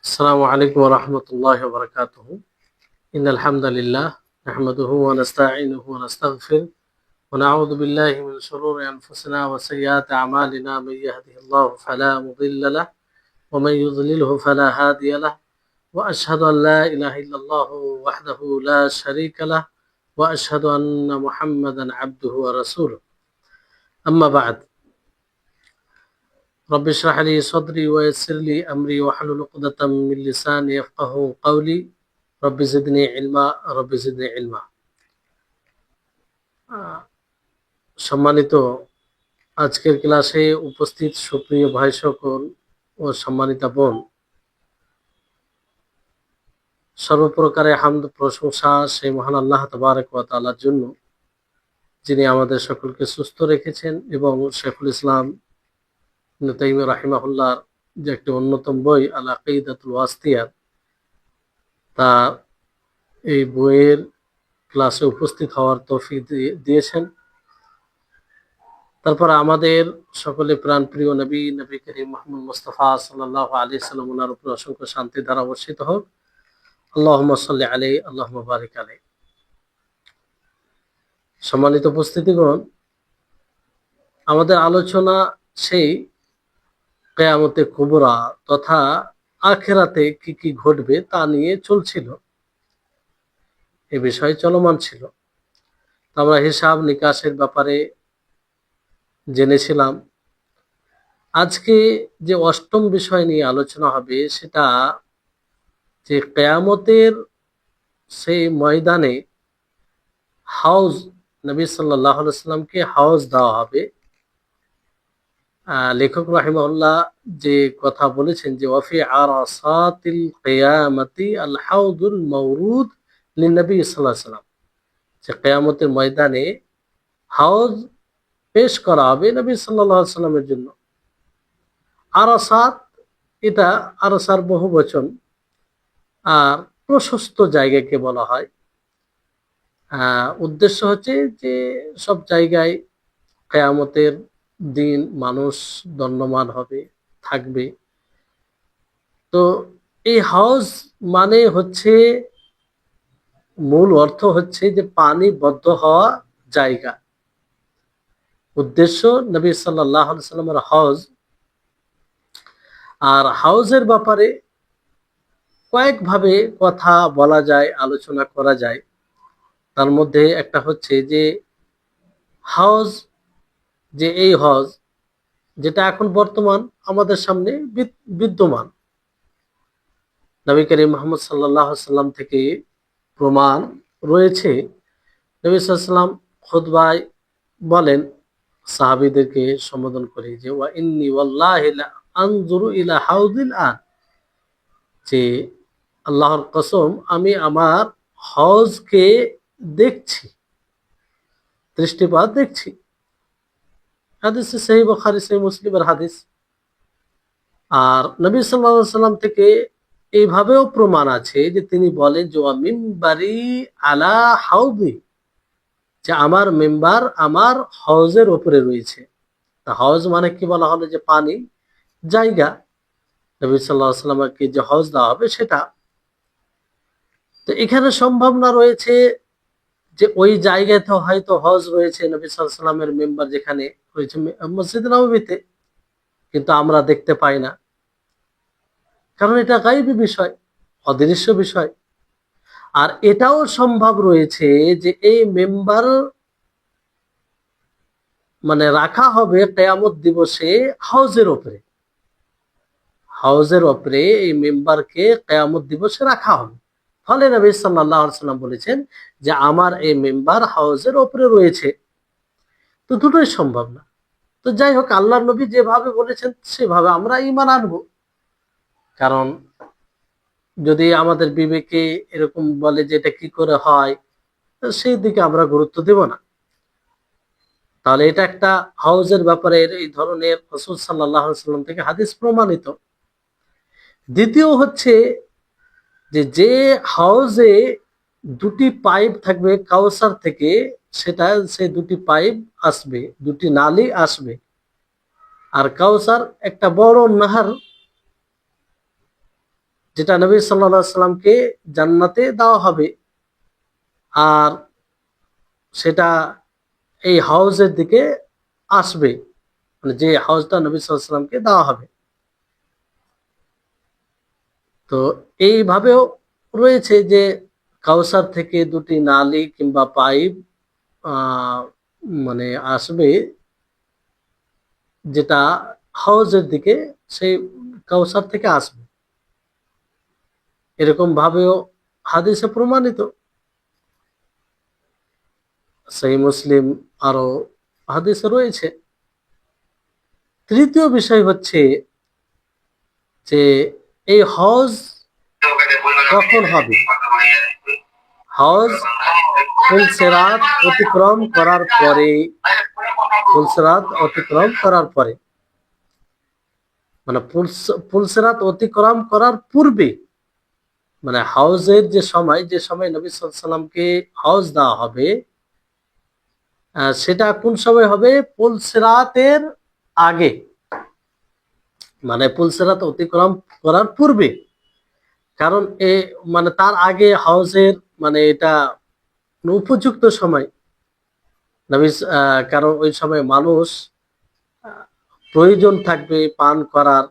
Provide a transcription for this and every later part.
السلام عليكم ورحمة الله وبركاته. إن الحمد لله نحمده ونستعينه ونستغفره ونعوذ بالله من شرور أنفسنا وسيئات أعمالنا. من يهده الله فلا مضل له ومن يضلله فلا هادي له، وأشهد أن لا إله إلا الله وحده لا شريك له، وأشهد أن محمدا عبده ورسوله. أما بعد، رب اشرح لي صدري ويسر لي أمري واحلل عقدة من لساني يفقهوا قولي. রব্বি জিদনি ইলমা, রব্বি জিদনি ইলমা। আহ, সম্মানিত আজকের ক্লাসে উপস্থিত সুপ্রিয় ভাই সকল ও সম্মানিতা বোন, সর্বপ্রকারে হামদ প্রশংসা সেই মহান আল্লাহ তাবারক ওয়া তাআলার জন্য, যিনি আমাদের সকলকে সুস্থ রেখেছেন এবং শেখুল ইসলাম ইবনে তাইমিয়া রাহিমাহুল্লাহ যে একটি অন্যতম বই আল আকিদাতুল ওয়াসিতিয়া, তা এই বইয়ের ক্লাসে উপস্থিত হওয়ার তৌফিক দিয়েছেন। তারপর আমাদের সকলে প্রাণ প্রিয় নবী করিম মুহাম্মদ মুস্তাফা সাল্লাল্লাহু আলাইহি সাল্লাম ওনার উপর অসংখ্য শান্তি ধারা বর্ষিত হোক। আল্লাহুম্মা সাল্লি আলাইহি, আল্লাহুম্মা বারিক আলাইহি। সম্মানিত উপস্থিতিগণ, আমাদের আলোচনা সেই কিয়ামতে কুবরা তথা আখিরাতে কি কি ঘটবে তা নিয়ে চলছিল, এ বিষয় চলমান ছিল। আমরা হিসাব নিকাশের ব্যাপারে জেনেছিলাম। আজকে যে অষ্টম বিষয় নিয়ে আলোচনা হবে সেটা যে কিয়ামতের সেই ময়দানে হাউজ, নবী সাল্লাল্লাহু আলাইহি সাল্লামকে হাউজ দেওয়া হবে। লেখক রাহিমাহুল্লাহ যে কথা বলেছেন যে ওয়াফি আরাসাতিল কিয়ামতি আল হাউদুল মাওরুদ লিন-নবী সাল্লাল্লাহু আলাইহি সাল্লাম, যে কিয়ামতের ময়দানে হাউজ পেশ করা হবে নবী সাল্লাল্লাহু আলাইহি সাল্লামের জন্য। আরাসাত, এটা আরাসার বহু বচন, আর প্রশস্ত জায়গাকে বলা হয়। উদ্দেশ্য হচ্ছে যে সব জায়গায় কিয়ামতের দিন মানুষ দণ্ডমান হবে, থাকবে। তো এই হাউজ মানে হচ্ছে, মূল অর্থ হচ্ছে যে পানি বদ্ধ হওয়া জায়গা। উদ্দেশ্য নবী সাল্লাল্লাহু আলাইহি সাল্লামের হাউজ। আর হাউজের ব্যাপারে কয়েকভাবে কথা বলা যায়, আলোচনা করা যায়। তার মধ্যে একটা হচ্ছে যে হাউজ, যে এই হাউজ যেটা এখন বর্তমান আমাদের সামনে বিদ্যমান, নবী করিম মুহাম্মদ সাল্লাল্লাহু আলাইহি সাল্লাম থেকে প্রমাণ রয়েছে। নবী সাল্লাল্লাহু আলাইহি সাল্লাম খুতবায় বলেন সাহাবীদেরকে সম্বোধন করে যে ওয়া ইন্নী ওয়াল্লাহি লা আনজুরু ইলা হাউদিল আন, যে আল্লাহর কসম আমি আমার হাউজকে দেখছি, দৃষ্টিপাত দেখছি। হাদিস সহিহ বুখারী সহিহ মুসলিমের হাদিস। আর নবী সাল্লাল্লাহু আলাইহি সাল্লাম থেকে এইভাবেও প্রমাণ আছে যে তিনি বলেন যে ওয়া মিম্বারি আলা হাউদি, যে আমার মেম্বার আমার হাউজের উপরে রয়েছে। তা হাউজ মানে কি বলা হলো, যে পানি, জায়গা। নবী সাল্লাল্লাহু আলাইহি সাল্লামকে যে হাউজ দেওয়া হবে সেটা। তো এখানে সম্ভাবনা রয়েছে যে ওই জায়গায় তো হয়তো হজ রয়েছে, নবী সাল্লাল্লাহু আলাইহি সাল্লামের মেম্বার যেখানে হয়েছে মসজিদ নববীতে, কিন্তু আমরা দেখতে পাই না, কারণ এটা গায়বী বিষয়, অদৃশ্য বিষয়। আর এটাও সম্ভব রয়েছে যে এই মেম্বার মানে রাখা হবে কিয়ামত দিবসে হাউজের উপরে, হাউজের উপরে এই মেম্বারকে কিয়ামত দিবসে রাখা হবে। ফলে নবী সাল্লাল্লাহু আলাইহি সাল্লাম বলেছেন যে আমার এই মেম্বার হাউজের উপরে রয়েছে। তো দুটোই সম্ভব না। তো যাই হোক, আল্লাহর নবী যেভাবে বলেছেন সেভাবে আমরা ঈমান আনবো। কারণ যদি আমাদের বিবেকে এরকম বলে যে এটা কি করে হয়, সেই দিকে আমরা গুরুত্ব দেব না। তাহলে এটা একটা হাউজের ব্যাপারে এই ধরনের রাসূল সাল্লাল্লাহু আলাইহি সাল্লাম থেকে হাদিস প্রমাণিত। দ্বিতীয় হচ্ছে যে যে হাউজে দুটি পাইপ থাকবে কাউসার থেকে, সেটা সে দুটি পাইপ আসবে, দুটি নালী আসবে। আর কাউসার একটা বড় নাহার, যেটা নবী সাল্লাল্লাহু আলাইহি সাল্লামকে জান্নাতে দেওয়া হবে, আর সেটা এই হাউজের দিকে আসবে, মানে যে হাউজটা নবী সাল্লাল্লাহু আলাইহি সাল্লামকে দেওয়া হবে। তো এইভাবেও রয়েছে যে কাউসার থেকে দুটি নালী কিংবা পাইপ আহ, মানে আসবে, যেটা হাউজের দিকে সেই কাউসার থেকে আসবে। এরকম ভাবেও হাদিসে প্রমাণিত, সেই মুসলিম আরো হাদিসে রয়েছে। তৃতীয় বিষয় হচ্ছে যে এই হজ কখন হবে? হজ পুলসিরাত অতিক্রম করার পরে, পুলসিরাত অতিক্রম করার পরে, মানে পুলসিরাত অতিক্রম করার পূর্বে, মানে হাউজের যে সময়, যে সময় নবী সাল্লাল্লাহু আলাইহি সাল্লামকে হজ দেওয়া হবে, সেটা কোন সময় হবে? পুলসিরাতের আগে, মানে পুলসিরাত অতিক্রম করার পূর্বে। কারণ মানে তার আগে হাউজের, মানে এটা উপযুক্ত সময় নবী, কারণ ওই সময় মানুষ আহ, প্রয়োজন থাকবে পান করার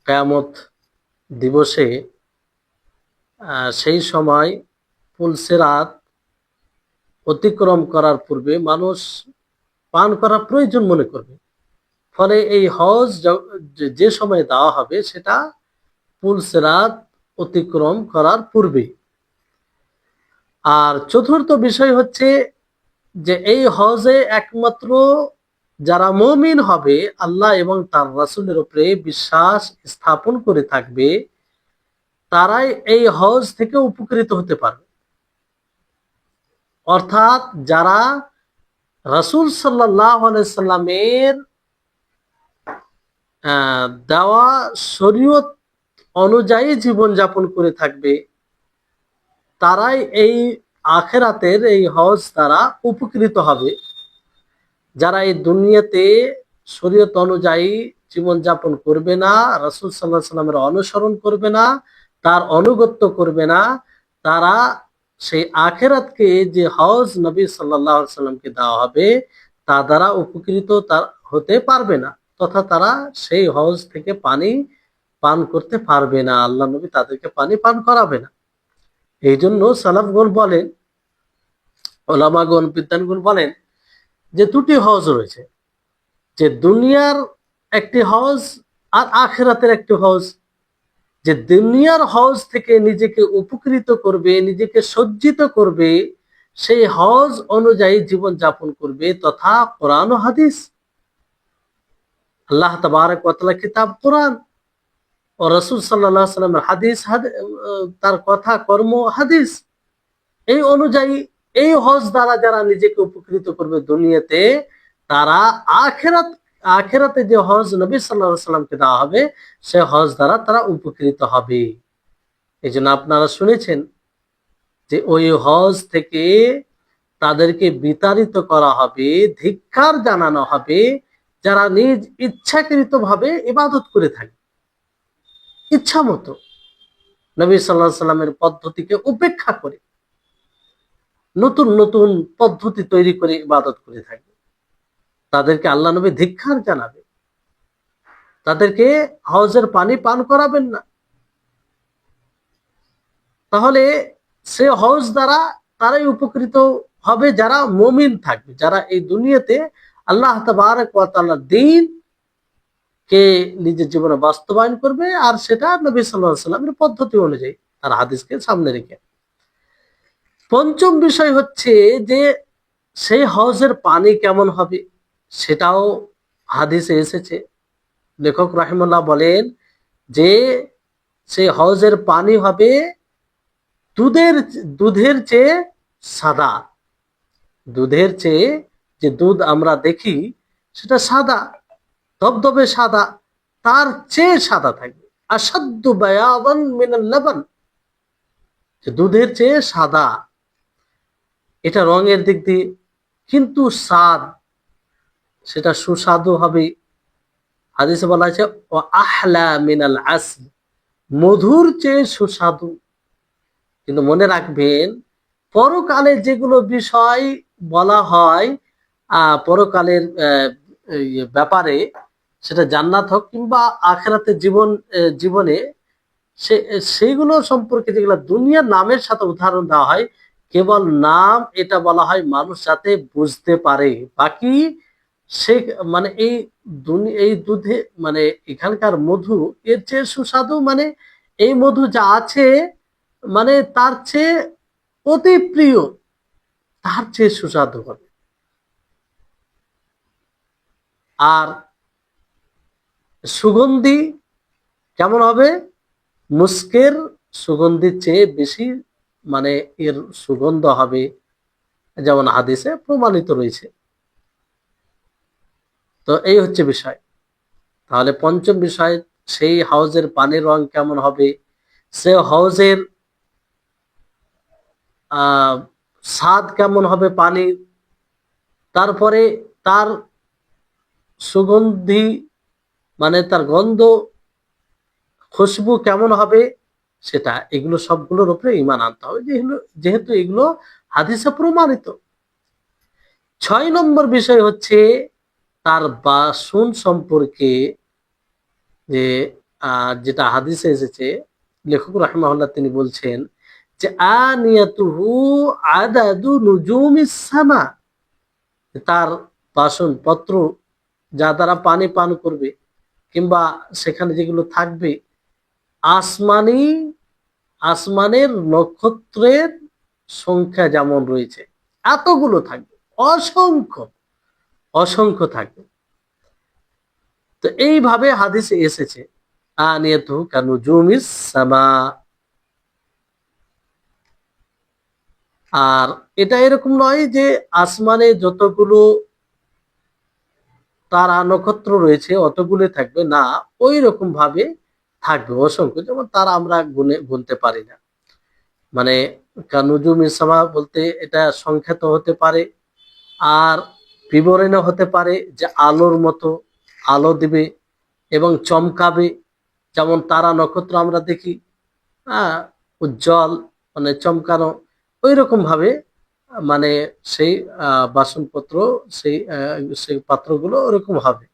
কিয়ামত দিবসে। সেই সময় পুলসিরাত অতিক্রম করার পূর্বে মানুষ পান করা প্রয়োজন মনে করবে। ফলে এই হজ যে সময় দেওয়া হবে সেটা পুলসিরাত অতিক্রম করার পূর্বে। আর চতুর্থ বিষয় হচ্ছে যে এই হজে একমাত্র যারা মুমিন হবে, আল্লাহ এবং তার রাসূলের উপরে বিশ্বাস স্থাপন করে থাকবে, তারাই এই হজ থেকে উপকৃত হতে পারবে। অর্থাৎ যারা রাসূল সাল্লাল্লাহু আলাইহি সাল্লামের দেওয়া শরীয়ত অনুযায়ী জীবনযাপন করে থাকবে, তারাই এই আখেরাতের এই হজ দ্বারা উপকৃত হবে। যারা এই দুনিয়াতে শরীয়ত অনুযায়ী জীবনযাপন করবে না, রাসূল সাল্লাল্লাহু আলাইহি সাল্লামের অনুসরণ করবে না, তার আনুগত্য করবে না, তারা সেই আখেরাতকে যে হজ নবী সাল্লাল্লাহু আলাইহি সাল্লামকে দেওয়া হবে তা দ্বারা উপকৃত তার হতে পারবে না, তথা তারা সেই হজ থেকে পানি পান করতে পারবে না, আল্লাহ নবী তাদেরকে পানি পান করাবে না। এই জন্য সালাফগণ বলেন, ওলামাগণ, বিদ্বানগণ বলেন যে দুটি হজ রয়েছে, যে দুনিয়ার একটি হজ আর আখেরাতের একটি হজ। যে দুনিয়ার হজ থেকে নিজেকে উপকৃত করবে, নিজেকে সজ্জিত করবে, সেই হজ অনুযায়ী জীবন যাপন করবে, তথা কোরআন ও হাদিস, আল্লাহ তাবারক ওয়া তাআলা কিতাব কোরআন ও রাসূল সাল্লাল্লাহু আলাইহি সাল্লামের হাদিস, তার কথা কর্ম হাদিস, এই অনুযায়ী এই হজ দ্বারা যারা নিজেকে উপকৃত করবে দুনিয়াতে, তারা আখেরাতে যে হজ নবী সাল্লাল্লাহু আলাইহি সাল্লামকে দেওয়া হবে সে হজ দ্বারা তারা উপকৃত হবে। এই জন্য আপনারা শুনেছেন যে ওই হজ থেকে তাদেরকে বিতাড়িত করা হবে, ধিক্কার জানানো হবে যারা নিজ ইচ্ছাকৃত ভাবে ইবাদত করে থাকে, ইচ্ছা মতো নবী সাল্লাল্লাহু আলাইহি সাল্লামের পদ্ধতিকে উপেক্ষা করে নতুন নতুন পদ্ধতি তৈরি করে ইবাদত করে থাকে, তাদেরকে আল্লাহ নবী ধিক্কার জানাবে, তাদেরকে হজের পানি পান করাবেন না। তাহলে সে হজ দ্বারা তারাই উপকৃত হবে যারা মুমিন থাকবে, যারা এই দুনিয়াতে আল্লাহ তাবারক ওয়া তাআলার দ্বীন কে নিজের জীবনে বাস্তবায়ন করবে, আর সেটা নবী সাল্লাল্লাহু আলাইহি সাল্লামের পদ্ধতি অনুযায়ী, তার হাদিসকে সামনে রেখে। পঞ্চম বিষয় হচ্ছে যে সেই হজের পানি কেমন হবে, সেটাও হাদিসে এসেছে। লেখক রাহিমাহুল্লাহ বলেন যে সেই হজের পানি হবে দুধের চেয়ে সাদা। দুধের চেয়ে, যে দুধ আমরা দেখি সেটা সাদা, ধবধবে সাদা, তার চেয়ে সাদা থাকবে। আসাদ্দু বায়াদান মিনাল লাবান, যে দুধের চেয়ে সাদা, এটা রঙের দিক দিয়ে, কিন্তু স্বাদ সেটা সুস্বাদু হবে। হাদিসে বলা আছে ও আহলা মিনাল আসল, মধুর চেয়ে সুস্বাদু। কিন্তু মনে রাখবেন, পরকালে যেগুলো বিষয় বলা হয় পরকালের ব্যাপারে, সেটা জান্নাত হোক কিংবা আখেরাতের জীবনে, সে সেইগুলো সম্পর্কে যেগুলো দুনিয়ার নামের সাথে উদাহরণ দেওয়া হয়, কেবল নাম এটা বলা হয় মানুষ যাতে বুঝতে পারে। বাকি সে মানে এই দুধে মানে এখানকার মধু এর চেয়ে সুস্বাদু, মানে এই মধু যা আছে মানে তার চেয়ে অতি প্রিয়, তার চেয়ে সুস্বাদু হবে। আর সুগন্ধি কেমন হবে? মুস্কের সুগন্ধির চেয়ে বেশি মানে এর সুগন্ধ হবে, যেমন হাদিসে প্রমাণিত রয়েছে। তো এই হচ্ছে বিষয়। তাহলে পঞ্চম বিষয়, সেই হাউজের পানির রং কেমন হবে, সে হাউজের স্বাদ কেমন হবে পানির, তারপরে তার সুগন্ধি মানে তার গন্ধ, খুশবু কেমন হবে, সেটা এগুলো সবগুলোর উপরে ঈমান আনতে হবে, যেহেতু এগুলো হাদিসে প্রমাণিত। 6 নম্বর বিষয় হচ্ছে তার বাসন সম্পর্কে, যে যেটা হাদিসে এসেছে, লেখক রাহিমাহুল্লাহ তিনি বলছেন যে আনিয়াতুহু আদাদু নুজুমিস সামা, তার বাসন পত্র যা দ্বারা পানি পান করবে কিংবা সেখানে যেগুলো থাকবে, আসমানি আসমানের নক্ষত্রের সংখ্যা যেমন রয়েছে এতগুলো থাকবে, অসংখ্য অসংখ্য থাকবে। তো এইভাবে হাদিসে এসেছে আনিয়াতু কানুজুমিস সামা। আর এটা এরকম নয় যে আসমানে যতগুলো তারা নক্ষত্র রয়েছে অতগুলো থাকবে, না, ওই রকম ভাবে থাকবে অসংখ্য, যেমন তারা আমরা গুনতে পারি না। মানে কানুজুম ইসামা বলতে এটা সংখ্যাত হতে পারে, আর বিবরণও হতে পারে, যে আলোর মতো আলো দিবে এবং চমকাবে, যেমন তারা নক্ষত্র আমরা দেখি, হ্যাঁ, উজ্জ্বল মানে চমকানো, ওই রকম ভাবে মানে সেই বাসনপত্র, সেই পাত্রগুলো ওরকম হবে।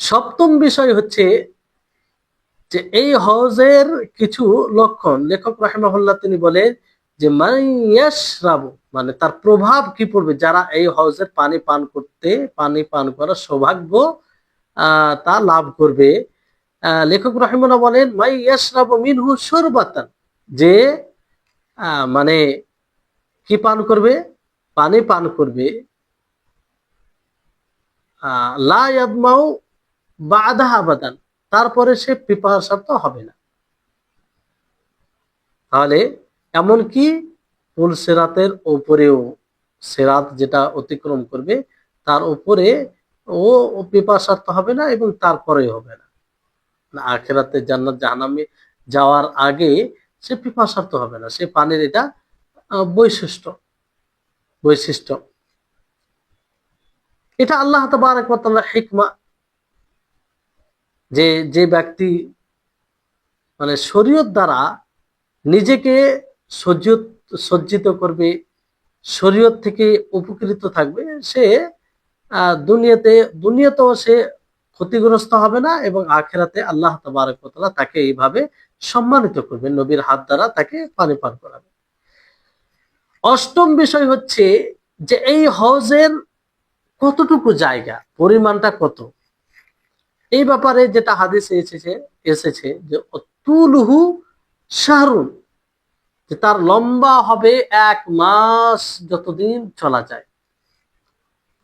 সপ্তম বিষয় হচ্ছে যে এই হজের কিছু লক্ষণ, লেখক রাহিমাহুল্লাহ তিনি বলেন যে মাইয়াশরাবু মানে তার প্রভাব কি পড়বে, যারা এই হজের পানি পান করার সৌভাগ্য তা লাভ করবে। লেখক রাহিমাহুল্লাহ বলেন মাইয়াশরাবু মিনহু শুরবাতান, যে মানে কি পান করবে, পানি পান করবে, লা ইয়াদমাউ বাদাহা আবাদান, তারপরে সে পিপাসার্ত হবে না। তাহলে এমনকি পুল সেরাতের উপরেও, সেরাত যেটা অতিক্রম করবে তার উপরে ও পিপাসার্ত হবে না, এবং তারপরে হবে না। আখেরাতে জান্নাত জাহান্নামে যাওয়ার আগে সে পিপাসার্ত হবে না, সে পানির এটা বৈশিষ্ট্য বৈশিষ্ট্য এটা আল্লাহ তাবারক ওয়া তাআলার হিকমা, যে যে ব্যক্তি মানে শরীয়ত দ্বারা নিজেকে সজ্জিত সজ্জিত করবে, শরীয়ত থেকে উপকৃত থাকবে, সে দুনিয়াতেও সে ক্ষতিগ্রস্ত হবে না, এবং আখেরাতে আল্লাহ তাবারক ওয়া তাআলা তাকে এইভাবে সম্মানিত করবেন, নবীর হাত দ্বারা তাকে পানি পান করাবে। অষ্টম বিষয় হচ্ছে যে এই হজের কতটুকু জায়গা, পরিমাণটা কত, এই ব্যাপারে যেটা হাদিসে এসেছে যে তুলহু শাহরুন, যে তার লম্বা হবে 1 মাস, যতদিন চলা যায়,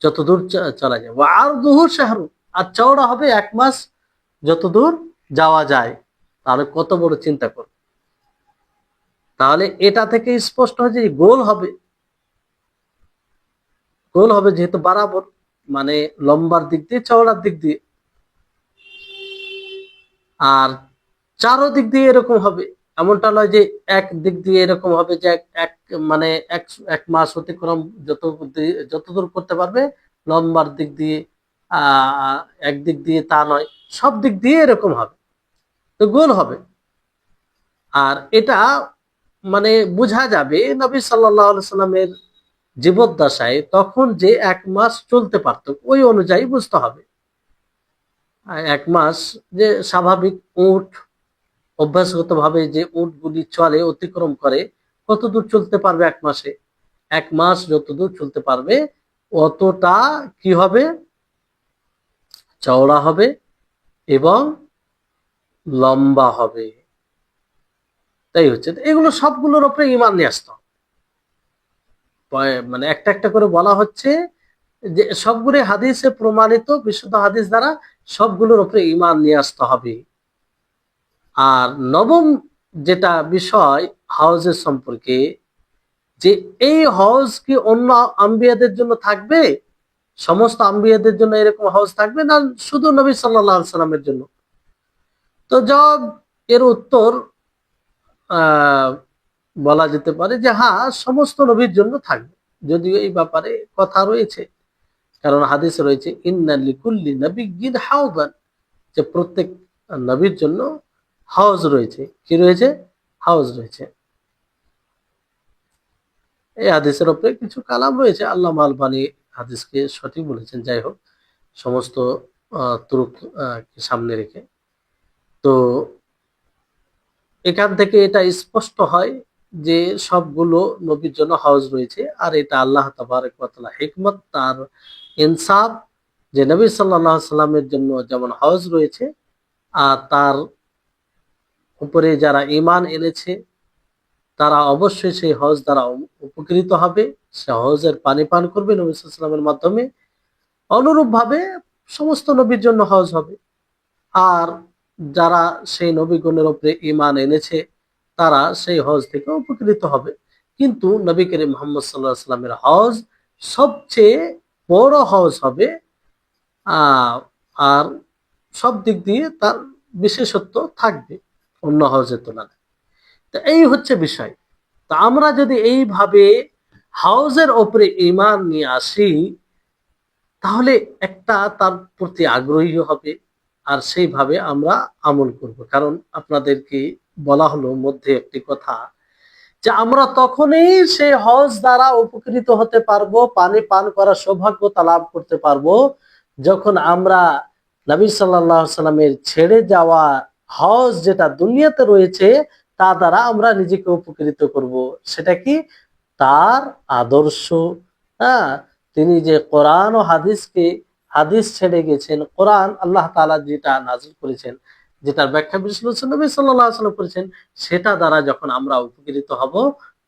যতদূর চলা যায়, আর দুহু শাহরুন, আর চওড়া হবে 1 মাস, যতদূর যাওয়া যায়। তাহলে কত বড় চিন্তা করো। তাহলে এটা থেকে স্পষ্ট হয় যে গোল হবে যেহেতু বরাবর, মানে লম্বার দিক দিয়ে চওড়ার দিক দিয়ে, আর চারো দিক দিয়ে এরকম হবে। এমনটা নয় যে এক দিক দিয়ে এরকম হবে যে এক মানে এক মাস অতিক্রম যতদূর করতে পারবে লম্বার দিক দিয়ে, আহ একদিক দিয়ে তা নয়, সব দিক দিয়ে এরকম হবে। তো গোল হবে। আর এটা মানে বোঝা যাবে নবী সাল্লাল্লাহু আলাইহি সাল্লামের জীবদ্দশায় তখন যে 1 মাস চলতে পারত ওই অনুযায়ী বুঝতে হবে। 1 মাস যে স্বাভাবিক উট অভ্যাসগত ভাবে যে উটগুলি চলে অতিক্রম করে কতদূর চলতে পারবে 1 মাসে? 1 মাস যতদূর চলতে পারবে অতটা কি হবে? চওড়া হবে এবং লম্বা হবে। তাই হচ্ছে, এগুলো সবগুলোর উপরে ইমান নিয়ে আসতে হবে। মানে একটা একটা করে বলা হচ্ছে যে সবগুলো হাদিসে প্রমাণিত, বিশুদ্ধ হাদিস দ্বারা সবগুলোর উপরে ইমান নিয়ে আসতে হবে। আর নবম যেটা বিষয় হজের সম্পর্কে, যে এই হজ কি অন্য আম্বিয়াদের জন্য থাকবে? সমস্ত আম্বিয়াদের জন্য এরকম হজ থাকবে না শুধু নবী সাল্লাল্লাহু আলাইহি সাল্লামের জন্য? তো জবাব, এর উত্তর বলা যেতে পারে যে হ্যাঁ, সমস্ত নবীর জন্য থাকবে। যদিও এই ব্যাপারে কথা রয়েছে, কারণ হাদিসে রয়েছে ইন্না লিকুল্লি নাবিয়্যিন হাওদান, যে প্রত্যেক নবীর জন্য হাউজ রয়েছে। কি রয়েছে? হাউজ রয়েছে। এই হাদিসের উপরে কিছু কালাম রয়েছে, আল্লামা আলবানী হাদিসকে সঠিক বলেছেন। যাই হোক, সমস্ত তুরুক সামনে রেখে, তো এখান থেকে এটা স্পষ্ট হয় যে সবগুলো নবীর জন্য হজ রয়েছে। আর এটা আল্লাহ তাবারক ওয়া তাআলা হিকমত, তার ইনসাফ, যে নবী সাল্লাল্লাহু আলাইহি সাল্লামের জন্য যেমন হজ রয়েছে, আর তার উপরে যারা ঈমান এনেছে তারা অবশ্যই সেই হজ দ্বারা উপকৃত হবে, সে হজের পানি পান করবে নবী সাল্লাল্লাহু আলাইহি সাল্লামের মাধ্যমে। অনুরূপভাবে সমস্ত নবীর জন্য হজ হবে। আর যারা সেই নবীগণের উপরে ঈমান এনেছে তারা সেই হজ থেকে উপকৃত হবে। কিন্তু নবী করিম মুহাম্মদ সাল্লাল্লাহু আলাইহি সাল্লামের হজ সবচেয়ে বড় হজ হবে। আহ আর সব দিক দিয়ে তার বিশেষত্ব থাকবে অন্য হজের তুলনায়। তো এই হচ্ছে বিষয়। তা আমরা যদি এইভাবে হাউজের ওপরে ঈমান নিয়ে আসি, তাহলে একটা তার প্রতি আগ্রহী হবে, আর সেইভাবে আমরা আমল করব। কারণ আপনাদেরকে বলা হলো মধ্যে একটি কথা, যে আমরা তখনই সেই হজ দ্বারা উপকৃত হতে পারবো, পানি পান করার সৌভাগ্যতা লাভ করতে পারবো, যখন আমরা নবী সাল্লাল্লাহু আলাইহি সাল্লামের ছেড়ে যাওয়া হজ যেটা দুনিয়াতে রয়েছে তা দ্বারা আমরা নিজেকে উপকৃত করব। সেটা কি? তার আদর্শ। হ্যাঁ, তিনি যে কোরআন ও হাদিসকে, হাদিস ছেড়ে গেছেন, কোরআন আল্লাহ তাআলা যেটা নাযিল করেছেন, যেটার ব্যাখ্যা বিশ্লেষণ নবী সাল্লাল্লাহু আলাইহি ওয়াসাল্লাম করেছেন, সেটা দ্বারা যখন আমরা উপকৃত হব,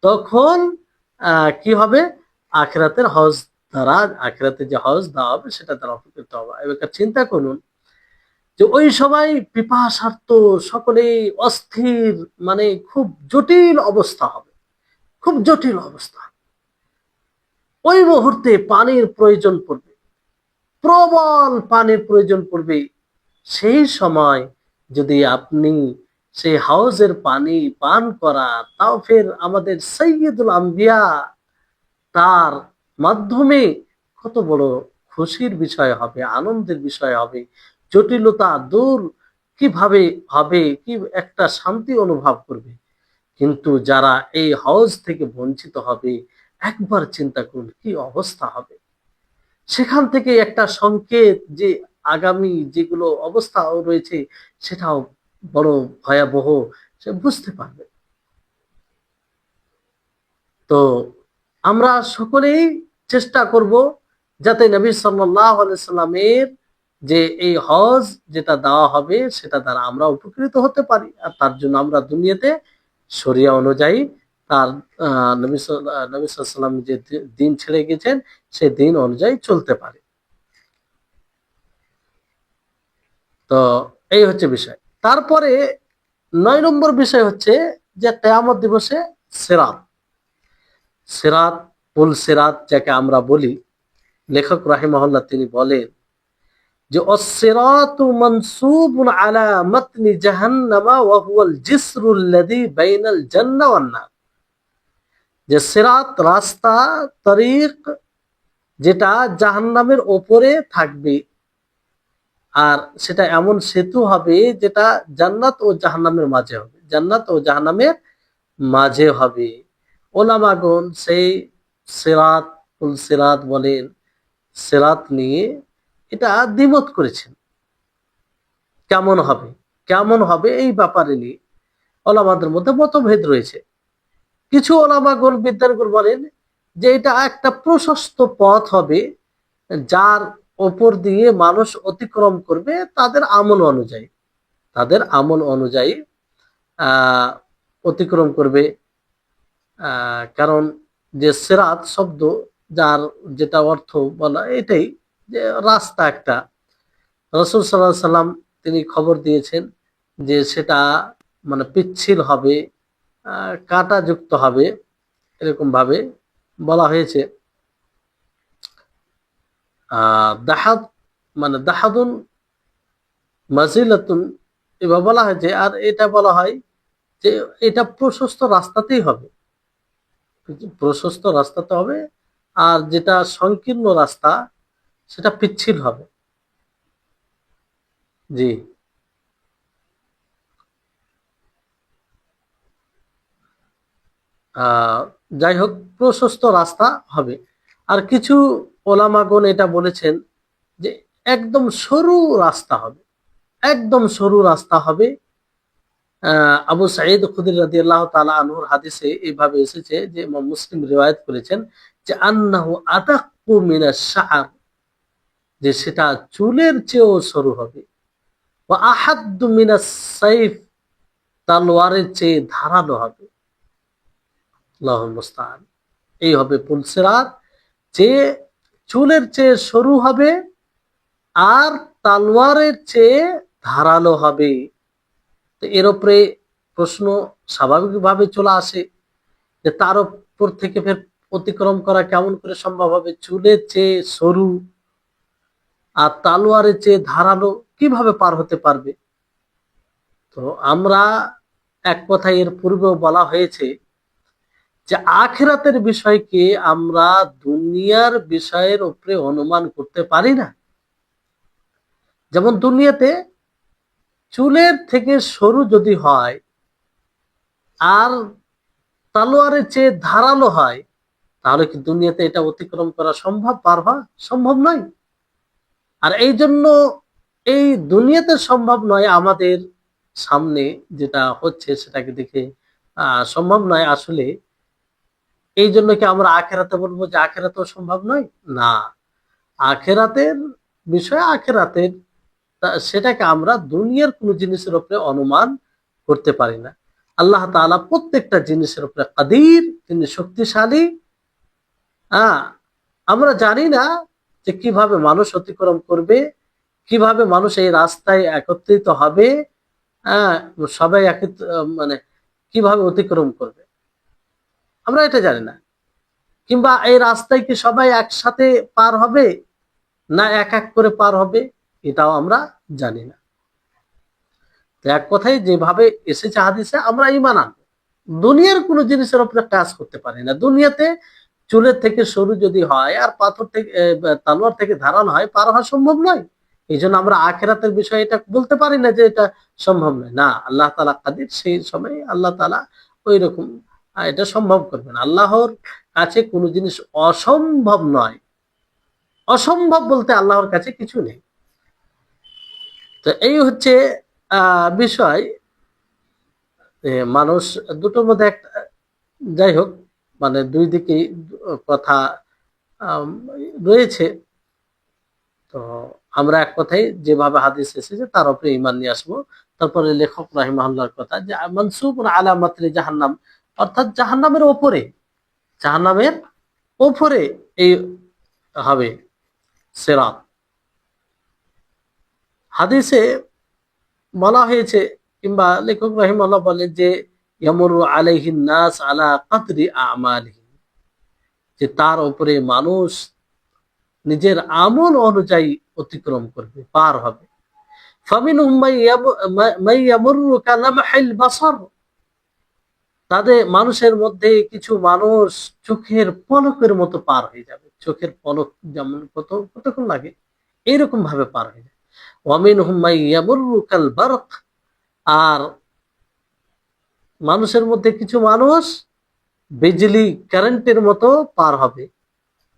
তখন কি হবে? আখিরাতের হজ দ্বারা, আখিরাতে যে হজ দেওয়া হবে সেটা দ্বারা উপকৃত হবে। এবার চিন্তা করুন যে ওই সময় পিপাসার্ত, সকলেই অস্থির, মানে খুব জটিল অবস্থা হবে, খুব জটিল অবস্থা। ওই মুহূর্তে পানির প্রয়োজন পড়বে, প্রবল পানির প্রয়োজন পড়বে। সেই সময় যদি আপনি সেই হাউজের পানি পান করা, তাও ফের আমাদের সৈয়দুল আম্বিয়া, তার মাধ্যমে, কত বড় খুশির বিষয় হবে, আনন্দের বিষয় হবে। জটিলতা দূর কিভাবে হবে, কি একটা শান্তি অনুভব করবে। কিন্তু যারা এই হাউজ থেকে বঞ্চিত হবে, একবার চিন্তা করুন কি অবস্থা হবে। সেখান থেকে একটা সংকেত যে আগামী যেগুলো অবস্থা রয়েছে সেটাও বড় ভয়াবহ, সে বুঝতে পারবে। তো আমরা সকলেই চেষ্টা করব যাতে নবী সাল্লাল্লাহু আলাইহি সাল্লামের যে এই হজ যেটা দেওয়া হবে সেটা দ্বারা আমরা উপকৃত হতে পারি। আর তার জন্য আমরা দুনিয়াতে শরিয়া অনুযায়ী তার নবী সাল্লাল্লাহু আলাইহি সাল্লাম যে দিন ছেড়ে গেছেন সেই দিন অনুযায়ী চলতে পারি। তো এই হচ্ছে বিষয়। তারপরে 9 নম্বর বিষয় হচ্ছে যে কিয়ামত দিবসে সিরাত। সিরাত, পুল সিরাত যাকে আমরা বলি, লেখক রাহিমাহুল্লাহ তিনি বলেন যে অস-সিরাতু মানসুবুন আলা মাতনি জাহান্নাম ওয়া হুয়াল জিসরুল্লাযী বাইনাল জান্নাহ ওয়ান নার। যে সিরাত রাস্তা, তরিক, যেটা জাহান্নামের উপরে থাকবে। আর সেটা এমন সেতু হবে যেটা জান্নাত ও জাহান্নামের মাঝে হবে, জান্নাত ও জাহান্নামের মাঝে হবে। ওলামাগণ সেই সিরাত, সিরাত বলেন, সিরাত নিয়ে এটা দ্বিমত করেছেন, কেমন হবে, কেমন হবে এই ব্যাপারে নিয়ে ওলামাদের মধ্যে মতভেদ রয়েছে। কিছু ওলামাগণ, বিদ্বানগণ বলেন যে এটা একটা প্রশস্ত পথ হবে, যার ওপর দিয়ে মানুষ অতিক্রম করবে তাদের আমল অনুযায়ী, তাদের আমল অনুযায়ী আহ অতিক্রম করবে। কারণ যে সিরাত শব্দ, যার যেটা অর্থ বলা এটাই যে রাস্তা একটা, রাসূল সাল্লাল্লাহু আলাইহি সাল্লাম তিনি খবর দিয়েছেন যে সেটা মানে পিচ্ছিল হবে, কাঁটা যুক্ত হবে, এরকম ভাবে বলা হয়েছে। দাহাদ মানে দাহাদুন মাজিলাতুন এভাবে বলা হয়েছে। আর এটা বলা হয় যে এটা প্রশস্ত রাস্তাতেই হবে, প্রশস্ত রাস্তাতে হবে, আর যেটা সংকীর্ণ রাস্তা সেটা পিচ্ছিল হবে। জি। আহ যাই হোক, প্রশস্ত রাস্তা হবে। আর কিছু ওলামাগণ এটা বলেছেন যে একদম সরু রাস্তা হবে, একদম সরু রাস্তা হবে। আবু সাঈদ খুদরি রাদিয়াল্লাহু তাআলা আনহুর হাদিসে এইভাবে এসেছে, যে ইমাম মুসলিম রিওয়ায়াত করেছেন যে আন্নাহু আদাক্কু মিনাশ শাআর, যে সেটা চুলের চেয়েও সরু হবে। ওয়া আহাদ্দু মিনাস সাইফ, তলোয়ারের চেয়ে ধারালো হবে। আল্লাহুল মুস্তাআন। এই হবে পুলসিরাত, যে চুলের চেয়ে সরু হবে আর তলোয়ারের চেয়ে ধারালো হবে। তো এর উপরে প্রশ্ন স্বাভাবিকভাবে চলে আসে যে তার উপর থেকে ফের অতিক্রম করা কেমন করে সম্ভব হবে? চুলের চেয়ে সরু আর তালোয়ারের চেয়ে ধারালো, কিভাবে পার হতে পারবে? তো আমরা এক কথায় এর পূর্বেও বলা হয়েছে যে আখিরাতের বিষয়কে আমরা দুনিয়ার বিষয়ের উপরে অনুমান করতে পারি না। যেমন দুনিয়াতে চুলের থেকে সরু যদি হয় আর তালোয়ারের চেয়ে ধারালো হয়, তাহলে কি দুনিয়াতে এটা অতিক্রম করা সম্ভব, পার হওয়া সম্ভব নয়। আর এই জন্য এই দুনিয়াতে সম্ভব নয়, আমাদের সামনে যেটা হচ্ছে সেটাকে দেখে সম্ভব নয় আসলে। এই জন্য কি আমরা আখেরাতে বলবো যে আখেরাতেও সম্ভব নয়? না, আখেরাতের বিষয় আখেরাতের, সেটাকে আমরা দুনিয়ার কোনো জিনিসের উপরে অনুমান করতে পারি না। আল্লাহ তাআলা প্রত্যেকটা জিনিসের উপরে কাদির, তিনি শক্তিশালী। হ্যাঁ, আমরা জানি না যে কিভাবে মানুষ অতিক্রম করবে, কিভাবে মানুষ এই রাস্তায় একত্রিত হবে, হ্যাঁ, সবাই মানে কিভাবে অতিক্রম করবে, আমরা এটা জানি না। কিংবা এই রাস্তায় কি সবাই একসাথে পার হবে না এক এক করে পার হবে, এটাও আমরা জানি না। তো এক কথায় যেভাবে এসেছে হাদিসে আমরা ঈমান আনবো। দুনিয়ার কোনো জিনিসের উপরে কাজ করতে পারি না। দুনিয়াতে চুলের থেকে সরু যদি হয় আর পাথর থেকে তালোয়ার থেকে ধারালো হয়, পার হওয়া সম্ভব নয়। এই জন্য আমরা আখেরাতের বিষয়ে এটা বলতে পারি না যে এটা সম্ভব নয়। না, আল্লাহ তাআলা কাদির, সেই সময় আল্লাহ তাআলা ওই রকম এটা সম্ভব করবেন। আল্লাহর কাছে কোনো জিনিস অসম্ভব নয়। অসম্ভব বলতে আল্লাহর কাছে কিছু নেই। তো এই হচ্ছে বিষয়। মানুষ দুটোর মধ্যে একটা, যাই হোক, মানে দুই দিকেই কথা আম, রয়েছে। তো আমরা এক কথাই যেভাবে হাদিস এসেছে তার উপরে ঈমান নিয়ে আসবো। তারপরে লেখক রাহিমাহুল্লাহর কথা যে মানসুবুন আলা মাতনি জাহান্নাম, অর্থাৎ জাহান্নামের ওপরে, জাহান্নামের ওপরে এই হবে সিরাত। হাদিসে বলা হয়েছে, কিংবা লেখক রাহিমাহুল্লাহ বলেন যে ইয়ামুরু আলাইহিন নাস আলা কদরি আমালিহি, যে তার উপরে মানুষ নিজের আমল অনুযায়ী অতিক্রম করবে, পার হবে। ফামিনহুম মাই ইয়ামুরু কালামহিল বাসার, তাদের মানুষের মধ্যে কিছু মানুষ চোখের পলকের মতো পার হয়ে যাবে। চোখের পলক যেমন কতক্ষণ লাগে, এইরকম ভাবে পার হয়ে যাবে। ওয়ামিনহুম মান ইয়ামুররু কাল বারক, আর মানুষের মধ্যে কিছু মানুষ বিজলি কারেন্টের মতো পার হবে।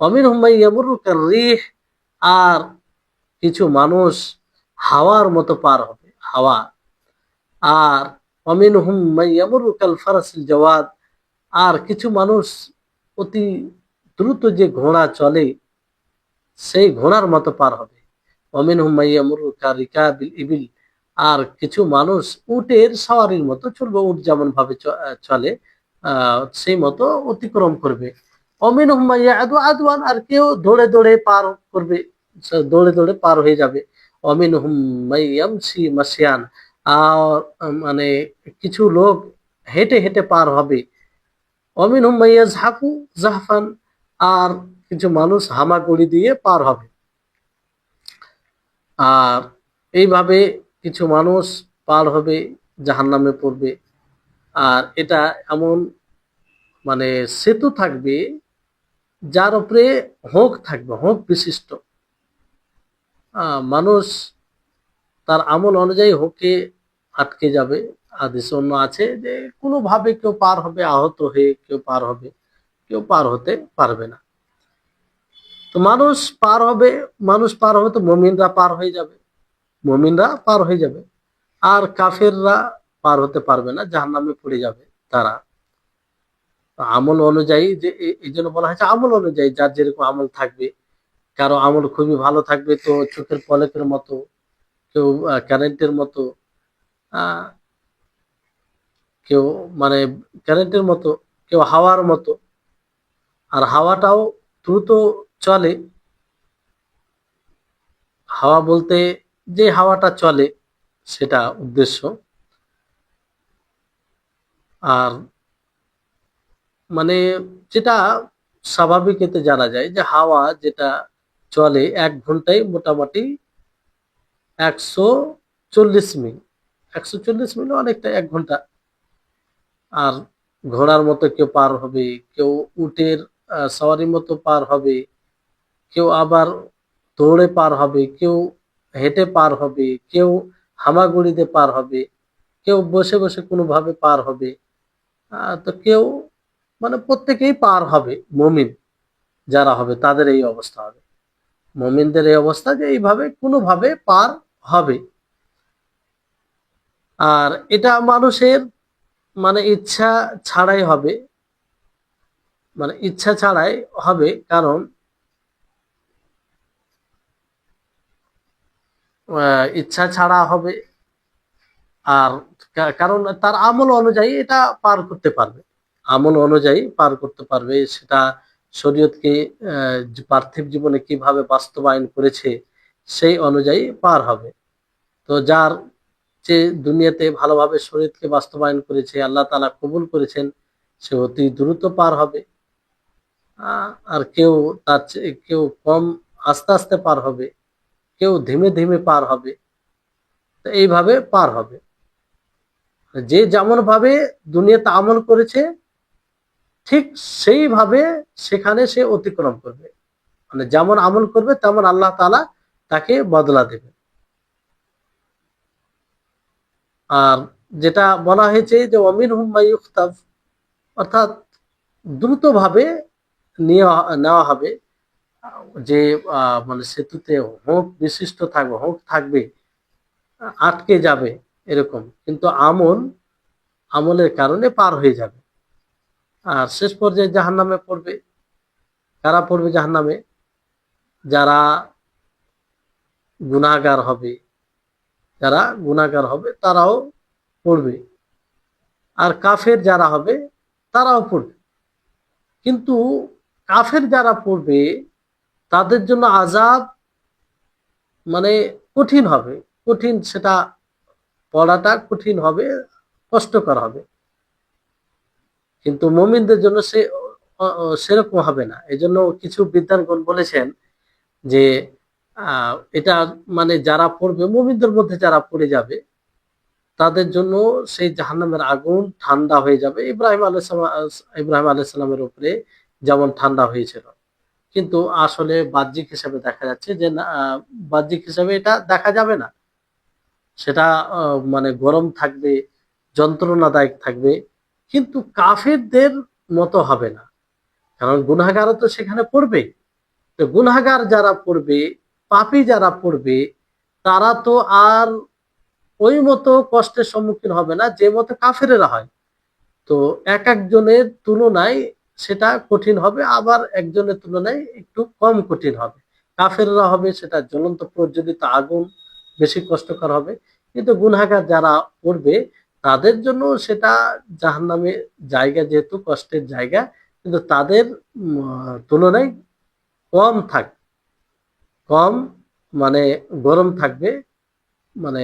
ওয়ামিনহুম মান ইয়ামুররু কার রিহ, আর কিছু মানুষ হাওয়ার মতো পার হবে, হাওয়া। আর ওয়ামিনহুম মান ইয়ামুররু কাল ফারাসিল জাওয়াদ, আর কিছু মানুষ অতি দ্রুত যে ঘোড়া চলে সেই ঘোড়ার মতো পার হবে। অমিনহুম মান ইয়ামুররু কারিকাবিল ইবিল, আর কিছু মানুষ উটের সওয়ারির মতো চলবে, উট যেমন ভাবে চলে সেই মতো অতিক্রম করবে। অমিনহুম মান ইয়াদু আদওয়ান, আর কেউ দৌড়ে দৌড়ে পার করবে, দৌড়ে দৌড়ে পার হয়ে যাবে। অমিনহুম মান ইয়ামশি মাসিয়ান, আর মানে কিছু লোক হেঁটে হেঁটে পার হবে। অমিনহুম মান ইয়াজহাফু জাহফান, আর কিছু মানুষ হামাগুড়ি দিয়ে পার হবে। আর এইভাবে কিছু মানুষ পার হবে, জাহান্নামে পড়বে। আর এটা এমন মানে সেতু থাকবে যার উপরে হোক থাকবে, হোক বিশিষ্ট। মানুষ তার আমল অনুযায়ী হোকে আটকে যাবে। হাদিসে অন্য আছে যে কোনোভাবে কেউ পার হবে, আহত হয়ে কেউ পার হবে, কেউ পার হতে পারবে না। তো মানুষ পার হবে, মানুষ পার হবে তো মুমিনরা পার হয়ে যাবে, মুমিনরা পার হয়ে যাবে। আর কাফেররা পার হতে পারবে না, জাহান্নামে পড়ে যাবে তারা। আমল অনুযায়ী, যে এই জন্য বলা হয়েছে আমল অনুযায়ী, যার যেরকম আমল থাকবে। কারো আমল খুবই ভালো থাকবে তো চোখের পলকের মতো, কেউ কারেন্টের মতো, আহ কেউ মানে কারেন্টের মতো, কেউ হাওয়ার মতো। আর হাওয়াটাও দ্রুত চলে, হাওয়া বলতে যে হাওয়াটা চলে সেটা উদ্দেশ্য। আর মানে যেটা স্বাভাবিক এতে জানা যায় যে হাওয়া যেটা চলে 1 ঘন্টায় মোটামুটি 140 মিল, 140 মিল অনেকটা, 1 ঘন্টা। আর ঘোড়ার মতো কেউ পার হবে, কেউ উটের সওয়ারির মতো পার হবে, কেউ আবার দৌড়ে পার হবে, কেউ হেঁটে পার হবে, কেউ হামাগুড়িতে পার হবে, কেউ বসে বসে কোনোভাবে পার হবে। তো কেউ মানে প্রত্যেকেই পার হবে। মুমিন যারা হবে তাদের এই অবস্থা হবে, মুমিনদের এই অবস্থা যে এইভাবে কোনোভাবে পার হবে। আর এটা মানুষের মানে ইচ্ছা ছাড়াই হবে, মানে ইচ্ছা ছাড়াই হবে। কারণ ইচ্ছা ছাড়া হবে। আর কারণ তার আমল অনুযায়ী এটা পার করতে পারবে, আমল অনুযায়ী পার করতে পারবে। সেটা শরীয়তকে পার্থিব জীবনে কিভাবে বাস্তবায়ন করেছে সেই অনুযায়ী পার হবে। তো যার যে দুনিয়াতে ভালোভাবে শরীয়তকে বাস্তবায়ন করেছে, আল্লাহ তাআলা কবুল করেছেন, সে অতি দ্রুত পার হবে। আর কেউ তার কেউ কম আস্তে আস্তে পার হবে, কেউ ধীমে ধীমে পার হবে। তো এইভাবে পার হবে। যে যেমন ভাবে দুনিয়াতে আমল করেছে ঠিক সেইভাবে সেখানে সে অতিক্রম করবে। মানে যেমন আমল করবে তেমন আল্লাহ তাআলা তাকে বদলা দেবে। আর যেটা বলা হয়েছে যে ওয়ামিনহুম মান ইউখতাফ, অর্থাৎ দ্রুতভাবে নেওয়া হবে। যে মানে সেতুতে হোক বিশিষ্ট থাকবে, হোক থাকবে, আটকে যাবে এরকম, কিন্তু আমলের কারণে পার হয়ে যাবে। আর শেষ পর্যায়ে জাহান্নামে পড়বে। কারা পড়বে জাহান্নামে? যারা গুনাহগার হবে, যারা গুনাহগার হবে তারাও পড়বে। আর কাফের যারা হবে তারাও পড়বে। কিন্তু কাফের যারা পড়বে তাদের জন্য আযাব মানে কঠিন হবে, কঠিন, সেটা পড়াটা কঠিন হবে, কষ্টকর হবে। কিন্তু মুমিনদের জন্য সেরকম হবে না। এজন্য কিছু বিদ্বানগণ বলেছেন যে এটা মানে যারা পড়বে, মুমিনদের মধ্যে যারা পড়ে যাবে তাদের জন্য সেই জাহান্নামের আগুন ঠান্ডা হয়ে যাবে, ইব্রাহিম আলাইহিস সালামের উপরে যেমন ঠান্ডা হয়েছিল কিন্তু আসলে বাহ্যিক হিসাবে দেখা যাচ্ছে যে না, বাহ্যিক হিসাবে এটা দেখা যাবে না। সেটা মানে গরম থাকবে, যন্ত্রণাদায়ক থাকবে, কিন্তু কাফিরদের মতো হবে না। কারণ গুনাহগারও তো সেখানে পড়বে। তো গুনাহগার যারা পড়বে, পাপী যারা পড়বে, তারা তো আর ওই মতো কষ্টের সম্মুখীন হবে না যে মতো কাফেরেরা হয়। তো এক একজনের তুলনায় সেটা কঠিন হবে, আবার একজনের তুলনায় একটু কম কঠিন হবে। কাফেররা হবে সেটা জ্বলন্ত প্রজ্বলিত আগুন, বেশি কষ্টকর হবে। কিন্তু গুনাহগার যারা পড়বে তাদের জন্য সেটা জাহান্নামে জায়গা, যেহেতু কষ্টের জায়গা, কিন্তু তাদের তুলনায় কম থাকবে, কম মানে গরম থাকবে, মানে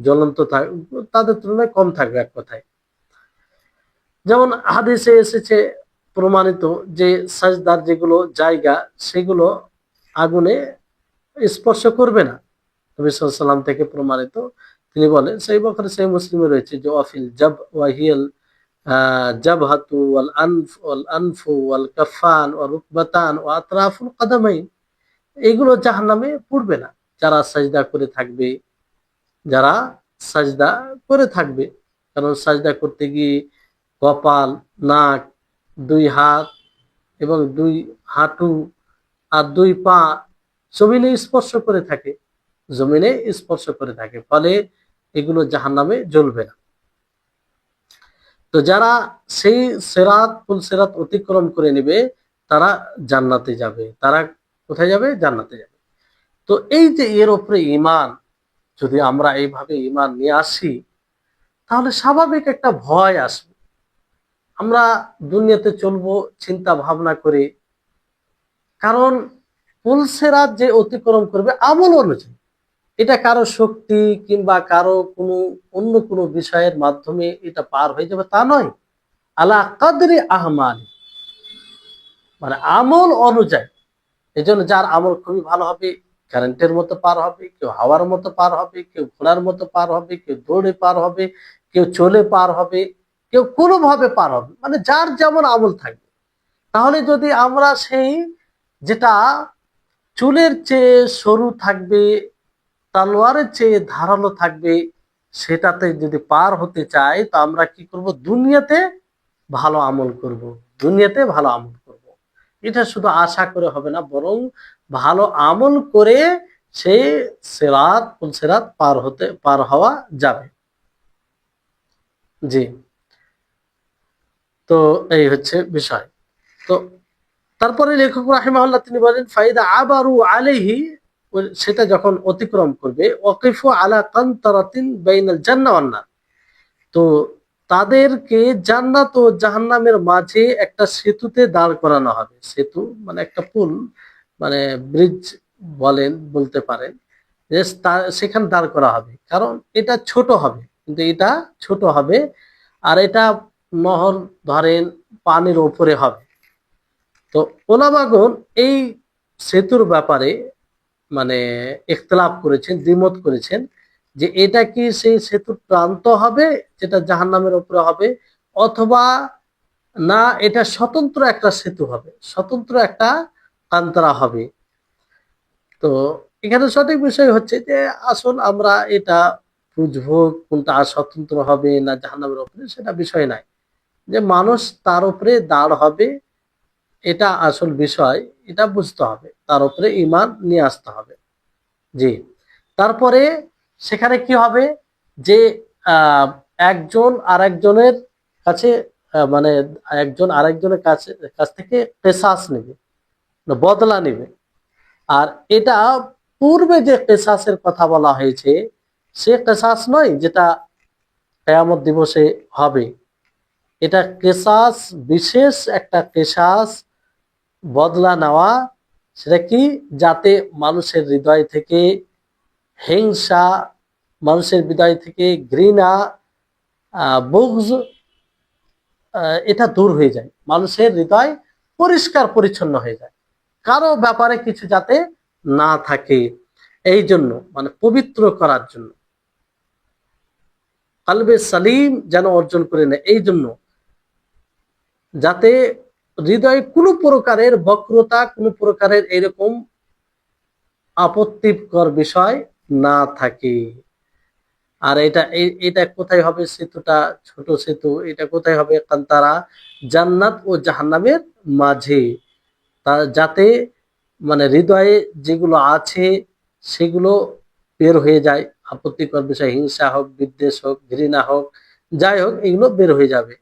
জ্বলন্ত তাদের তুলনায় কম থাকবে এক কথায়। যেমন হাদিসে এসেছে প্রমাণিত যে সাজদার যেগুলো জায়গা সেগুলো আগুনে স্পর্শ করবে না। নবী সাল্লাল্লাহু আলাইহি ওয়াসাল্লাম থেকে প্রমাণিত, তিনি বলেন, সহিহ বুখারী সহিহ মুসলিমে রয়েছে যে ওয়াফিল জাব ওয়াহিয়াল জাবহাতু ওয়াল আনফু ওয়াল কাফান ওয়া রুকবাতান ওয়া আতরাফুল কাদামাইন, এগুলো জাহান্নামে পড়বে না যারা সাজদা করে থাকবে, যারা সাজদা করে থাকবে। কারণ সাজদা করতে গিয়ে কপাল, নাক, দুই হাত এবং দুই হাঁটু আর দুই পা জমিনে স্পর্শ করে থাকে, জমিনে স্পর্শ করে থাকে, ফলে এগুলো জাহান্নামে জ্বলবে না। তো যারা সেই সিরাত পুল সিরাত অতিক্রম করে নেবে তারা জান্নাতে যাবে। তারা কোথায় যাবে? জান্নাতে যাবে। তো এই যে এর উপরে ঈমান, যদি আমরা এইভাবে ঈমান নিয়ে আসি, তাহলে স্বাভাবিক একটা ভয় আসবে। আমরা দুনিয়াতে চলবো চিন্তা ভাবনা করে, কারণ পুলসেরাত যে অতিক্রম করবে আমল অনুযায়ী, এটা কারো শক্তি কিংবা কারো কোনো অন্য কোনো বিষয়ের মাধ্যমে এটা পার হয়ে যাবে তা নয়। আলা কাদরি আহমাল, মানে আমল অনুযায়ী। এই জন্য যার আমল খুবই ভালো হবে, কারেন্টের মতো পার হবে, কেউ হাওয়ার মতো পার হবে, কেউ ঘোড়ার মতো পার হবে, কেউ দৌড়ে পার হবে, কেউ চলে পার হবে, কেউ কোনোভাবে পার হবে, মানে যার যেমন আমল থাকবে। তাহলে যদি আমরা সেই যেটা চুলের চেয়ে সরু থাকবে, তালোয়ারের চেয়ে ধারালো থাকবে, সেটাতে যদি পার হতে চাই, তো আমরা কি করব? দুনিয়াতে ভালো আমল করব, দুনিয়াতে ভালো আমল করব। এটা শুধু আশা করে হবে না, বরং ভালো আমল করে সেই সিরাত পার হওয়া যাবে। জি, তো এই হচ্ছে বিষয়। তো তারপরে লেখক রাহিমাহুল্লাহ তিনি বলেন, ফাইদা আবারু আলাইহি, সেটা যখন অতিক্রম করবে, ওয়াকিফু আলা কানতারাতিন বাইনাল জান্নাহ ওয়ান নার, তো তাদেরকে জান্নাত ও জাহান্নামের মাঝে একটা সেতুতে দাঁড় করানো হবে। সেতু মানে একটা পুল, মানে ব্রিজ বলতে পারেন, যে সেখানে দাঁড় করা হবে। কারণ এটা ছোট হবে, কিন্তু এটা ছোট হবে, আর এটা নহর ধরেন পানির ওপরে হবে। তো ওলামাগণ এই সেতুর ব্যাপারে মানে ইখতিলাফ করেছেন, দ্বিমত করেছেন, যে এটা কি সেই সেতুর প্রান্ত হবে যেটা জাহান্নামের উপরে হবে, অথবা না এটা স্বতন্ত্র একটা সেতু হবে, স্বতন্ত্র একটা কান্তরা হবে। তো এখানে সঠিক বিষয় হচ্ছে যে আসল আমরা এটা বুঝবো কোনটা স্বতন্ত্র হবে না জাহান্নামের উপরে, সেটা বিষয় নাই। যে মানুষ তার উপরে দাঁড় হবে, এটা আসল বিষয়, এটা বুঝতে হবে, তার উপরে ঈমান নিয়ে আসতে হবে। জি, তারপরে সেখানে কি হবে? যে আহ, একজন আরেকজনের কাছে মানে একজন আরেকজনের কাছ থেকে কেসাস নেবে, বদলা নেবে। আর এটা পূর্বে যে কেসাসের কথা বলা হয়েছে, সে কেসাস নয় যেটা কিয়ামত দিবসে হবে। এটা কেসাস, বিশেষ একটা কেসাস, বদলা নেওয়া। সেটা কি? যাতে মানুষের হৃদয় থেকে হিংসা, মানুষের হৃদয় থেকে ঘৃণা, বুগজ, এটা দূর হয়ে যায়, মানুষের হৃদয় পরিষ্কার পরিচ্ছন্ন হয়ে যায়, কারো ব্যাপারে কিছু যাতে না থাকে। এই জন্য মানে পবিত্র করার জন্য, কালবে সালিম যেন অর্জন করে নেয়, এই জন্য যাতে হৃদয়ে কোনো প্রকারের বক্রতা, কোনো প্রকারের এরকম আপত্তিকর বিষয় না থাকে। আর এটা কোথায় হবে? সেতুটা, ছোট সেতু, এটা কোথায় হবে? কারণ জান্নাত ও জাহান্নামের মাঝে, যাতে মানে হৃদয়ে যেগুলো আছে সেগুলো বের হয়ে যায়। আপত্তিকর বিষয়, হিংসা হোক, বিদ্বেষ হোক, ঘৃণা হোক, যাই হোক, এগুলো বের হয়ে যাবে।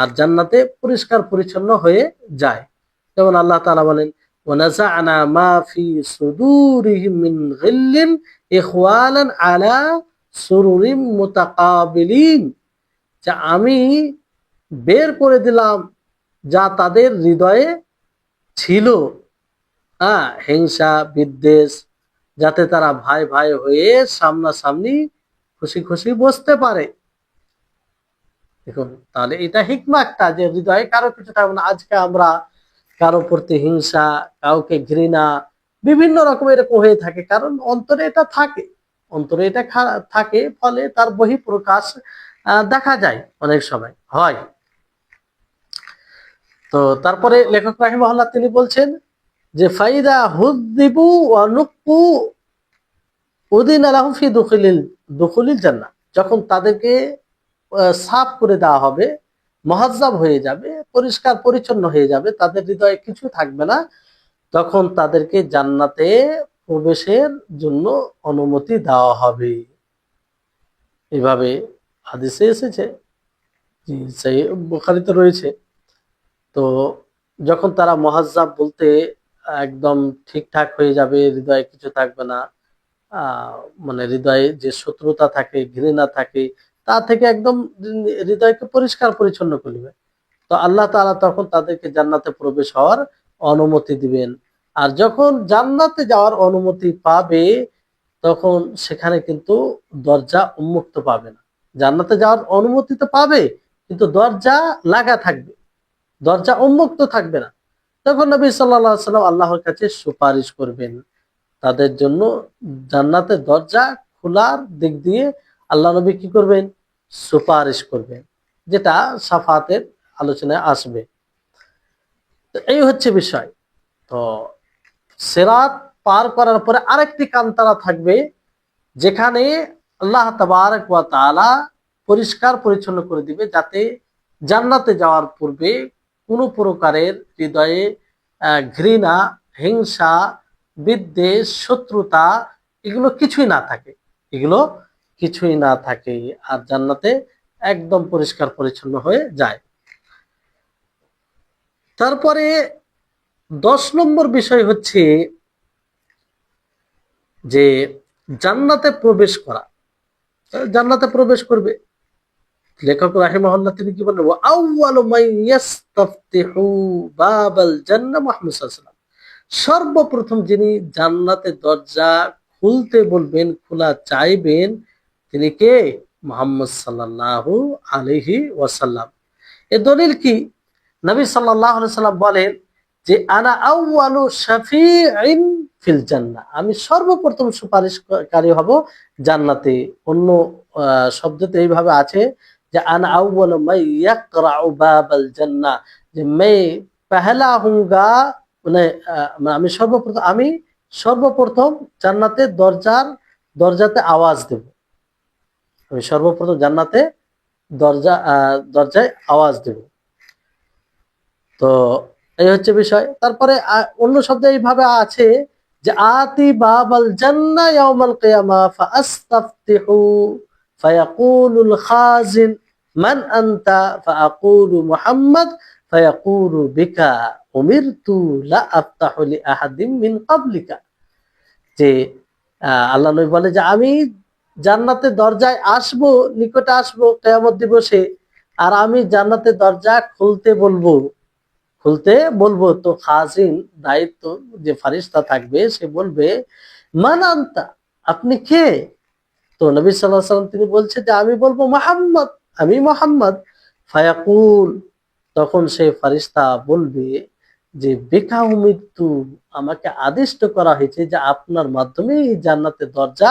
আর জান্নাতে পরিষ্কার পরিচ্ছন্ন হয়ে যায়। যেমন আল্লাহ তাআলা বলেন, ওয়ানাযা'না মা ফি সুদুরিহিম মিন গিল্লিন ইখওয়ানান আলা সুরুরিম মুতাকাবিলিন, যা আমি বের করে দিলাম যা তাদের হৃদয়ে ছিল, হিংসা, বিদ্বেষ, যাতে তারা ভাই ভাই হয়ে সামনাসামনি খুশি খুশি বসতে পারে। দেখুন, তাহলে এটা হিকমা একটা, যে হৃদয়ে কারো কিছু থাকবে না। আজকে আমরা কারো প্রতি হিংসা, কাউকে ঘৃণা, বিভিন্ন রকম এরকম হয়ে থাকে, কারণ অন্তরে এটা থাকে, অন্তরে এটা থাকে, ফলে তার বহিঃপ্রকাশ দেখা যায়, অনেক সময় হয়। তো তারপরে লেখক রাহিমাহুল্লাহ তিনি বলছেন যে ফাইদা হুযিবু ওয়া নুক্কু উযিনা লাহুম ফি দুখুলিল জান্নাহ, যখন তাদেরকে সাফ করে দেওয়া হবে, মুহাজ্জাব হয়ে যাবে, পরিষ্কার পরিচ্ছন্ন হয়ে যাবে, তাদের হৃদয়ে কিছু থাকবে না, তখন তাদেরকে জান্নাতে প্রবেশের জন্য অনুমতি দেওয়া হবে। এভাবে হাদিসে এসেছে, জি, সহিহ বুখারীতে রয়েছে। তো যখন তারা মুহাজ্জাব বলতে একদম ঠিকঠাক হয়ে যাবে, হৃদয়ে কিছু থাকবে না, আহ মানে হৃদয়ে যে শত্রুতা থাকে, ঘৃণা থাকে, তা থেকে একদম হৃদয়কে পরিষ্কার পরিচ্ছন্ন করবে, তো আল্লাহ তাআলা তখন তাদেরকে জান্নাতে প্রবেশ হওয়ার অনুমতি দিবেন। আর যখন জান্নাতে যাওয়ার অনুমতি পাবে, তখন সেখানে কিন্তু দরজা উন্মুক্ত পাবে না। জান্নাতে যাওয়ার অনুমতি তো পাবে, কিন্তু দরজা লাগা থাকবে, দরজা উন্মুক্ত থাকবে না। তখন নবী সাল্লাল্লাহু আলাইহি ওয়াসাল্লাম আল্লাহর কাছে সুপারিশ করবেন তাদের জন্য, জান্নাতের দরজা খোলার দিক দিয়ে আল্লাহ নবী কি করবেন? সুপারিশ করবেন, যেটা শাফাতের আলোচনায় আসবে। তো এই হচ্ছে বিষয়। তো সিরাত পার করার পরে আরেকটি কান্তারা থাকবে, যেখানে আল্লাহ তাবারক ওয়া তাআলা পরিষ্কার পরিচ্ছন্ন করে দিবে, যাতে জান্নাতে যাওয়ার পূর্বে কোনো প্রকারের হৃদয়ে ঘৃণা, হিংসা, বিদ্বেষ, শত্রুতা, এগুলো কিছুই না থাকে, এগুলো কিছুই না থাকে, আর জান্নাতে একদম পরিষ্কার পরিচ্ছন্ন হয়ে যায়। তারপরে 10 নম্বর বিষয় হচ্ছে যে জান্নাতে প্রবেশ করা। জান্নাতে প্রবেশ করবে, লেখক রাহিমাহুল্লাহ তিনি কি বলেন, ওয়া আউয়ালু মান ইস্তাফতিহু বাবাল জান্নাহ মুহাম্মদ সাল্লাল্লাহু আলাইহি ওয়াসাল্লাম, সর্বপ্রথম যিনি জান্নাতের দরজা খুলতে বলবেন, খোলা চাইবেন, তিনি কে? মুহাম্মদ সাল্লাল্লাহু আলাইহি ওয়াসাল্লাম। এর দলিল কি? নবী সাল্লাল্লাহু আলাইহি ওয়াসাল্লাম বলেন যে আনা আউয়ালু শাফিঈন ফিল জান্নাহ, আমি সর্বপ্রথম সুপারিশকারী হব জান্নাতে। অন্য শব্দতে এইভাবে আছে যে আনা আউয়ালু মান ইয়াকরাউ বাবাল জান্নাহ, যে मैं पहला हूंगा, মানে আমি সর্বপ্রথম জান্নাতের দরজাতে আওয়াজ দেব, আমি সর্বপ্রথম জান্নাতে দরজায় আওয়াজ দেব। তো এই হচ্ছে বিষয়। তারপরে অন্য শব্দে এইভাবে আছে যে আতি বাবাল জান্নাহ ইয়াউমাল কিয়ামা ফাআস্তাফতিহু ফায়াকুলুল খাজিন মান আনতা ফাআকুলু মুহাম্মদ ফায়াকুলু বিকা উমিরতু লা আফতাহু লি আহাদিম মিন ক্বাবলিকা, যে আল্লাহ নবী বলে যে আমি জান্নাতের দরজায় আসবো, নিকটে আসবো কিয়ামত দিবসে, আর আমি জান্নাতের দরজা খুলতে বলবো, তো খাজিন, দায়িত্ব যে ফারিস্তা থাকবে, সে বলবে মান আনতা, আপনি কে? তো নবী সাল্লাল্লাহু আলাইহি ওয়াসাল্লাম তিনি বলছে যে আমি বলবো মুহাম্মদ, আমি মুহাম্মদ। ফায়াকুল, তখন সে ফারিস্তা বলবে যে বেকা মৃত্যু, আমাকে আদিষ্ট করা হয়েছে যে আপনার মাধ্যমে এই জান্নাতের দরজা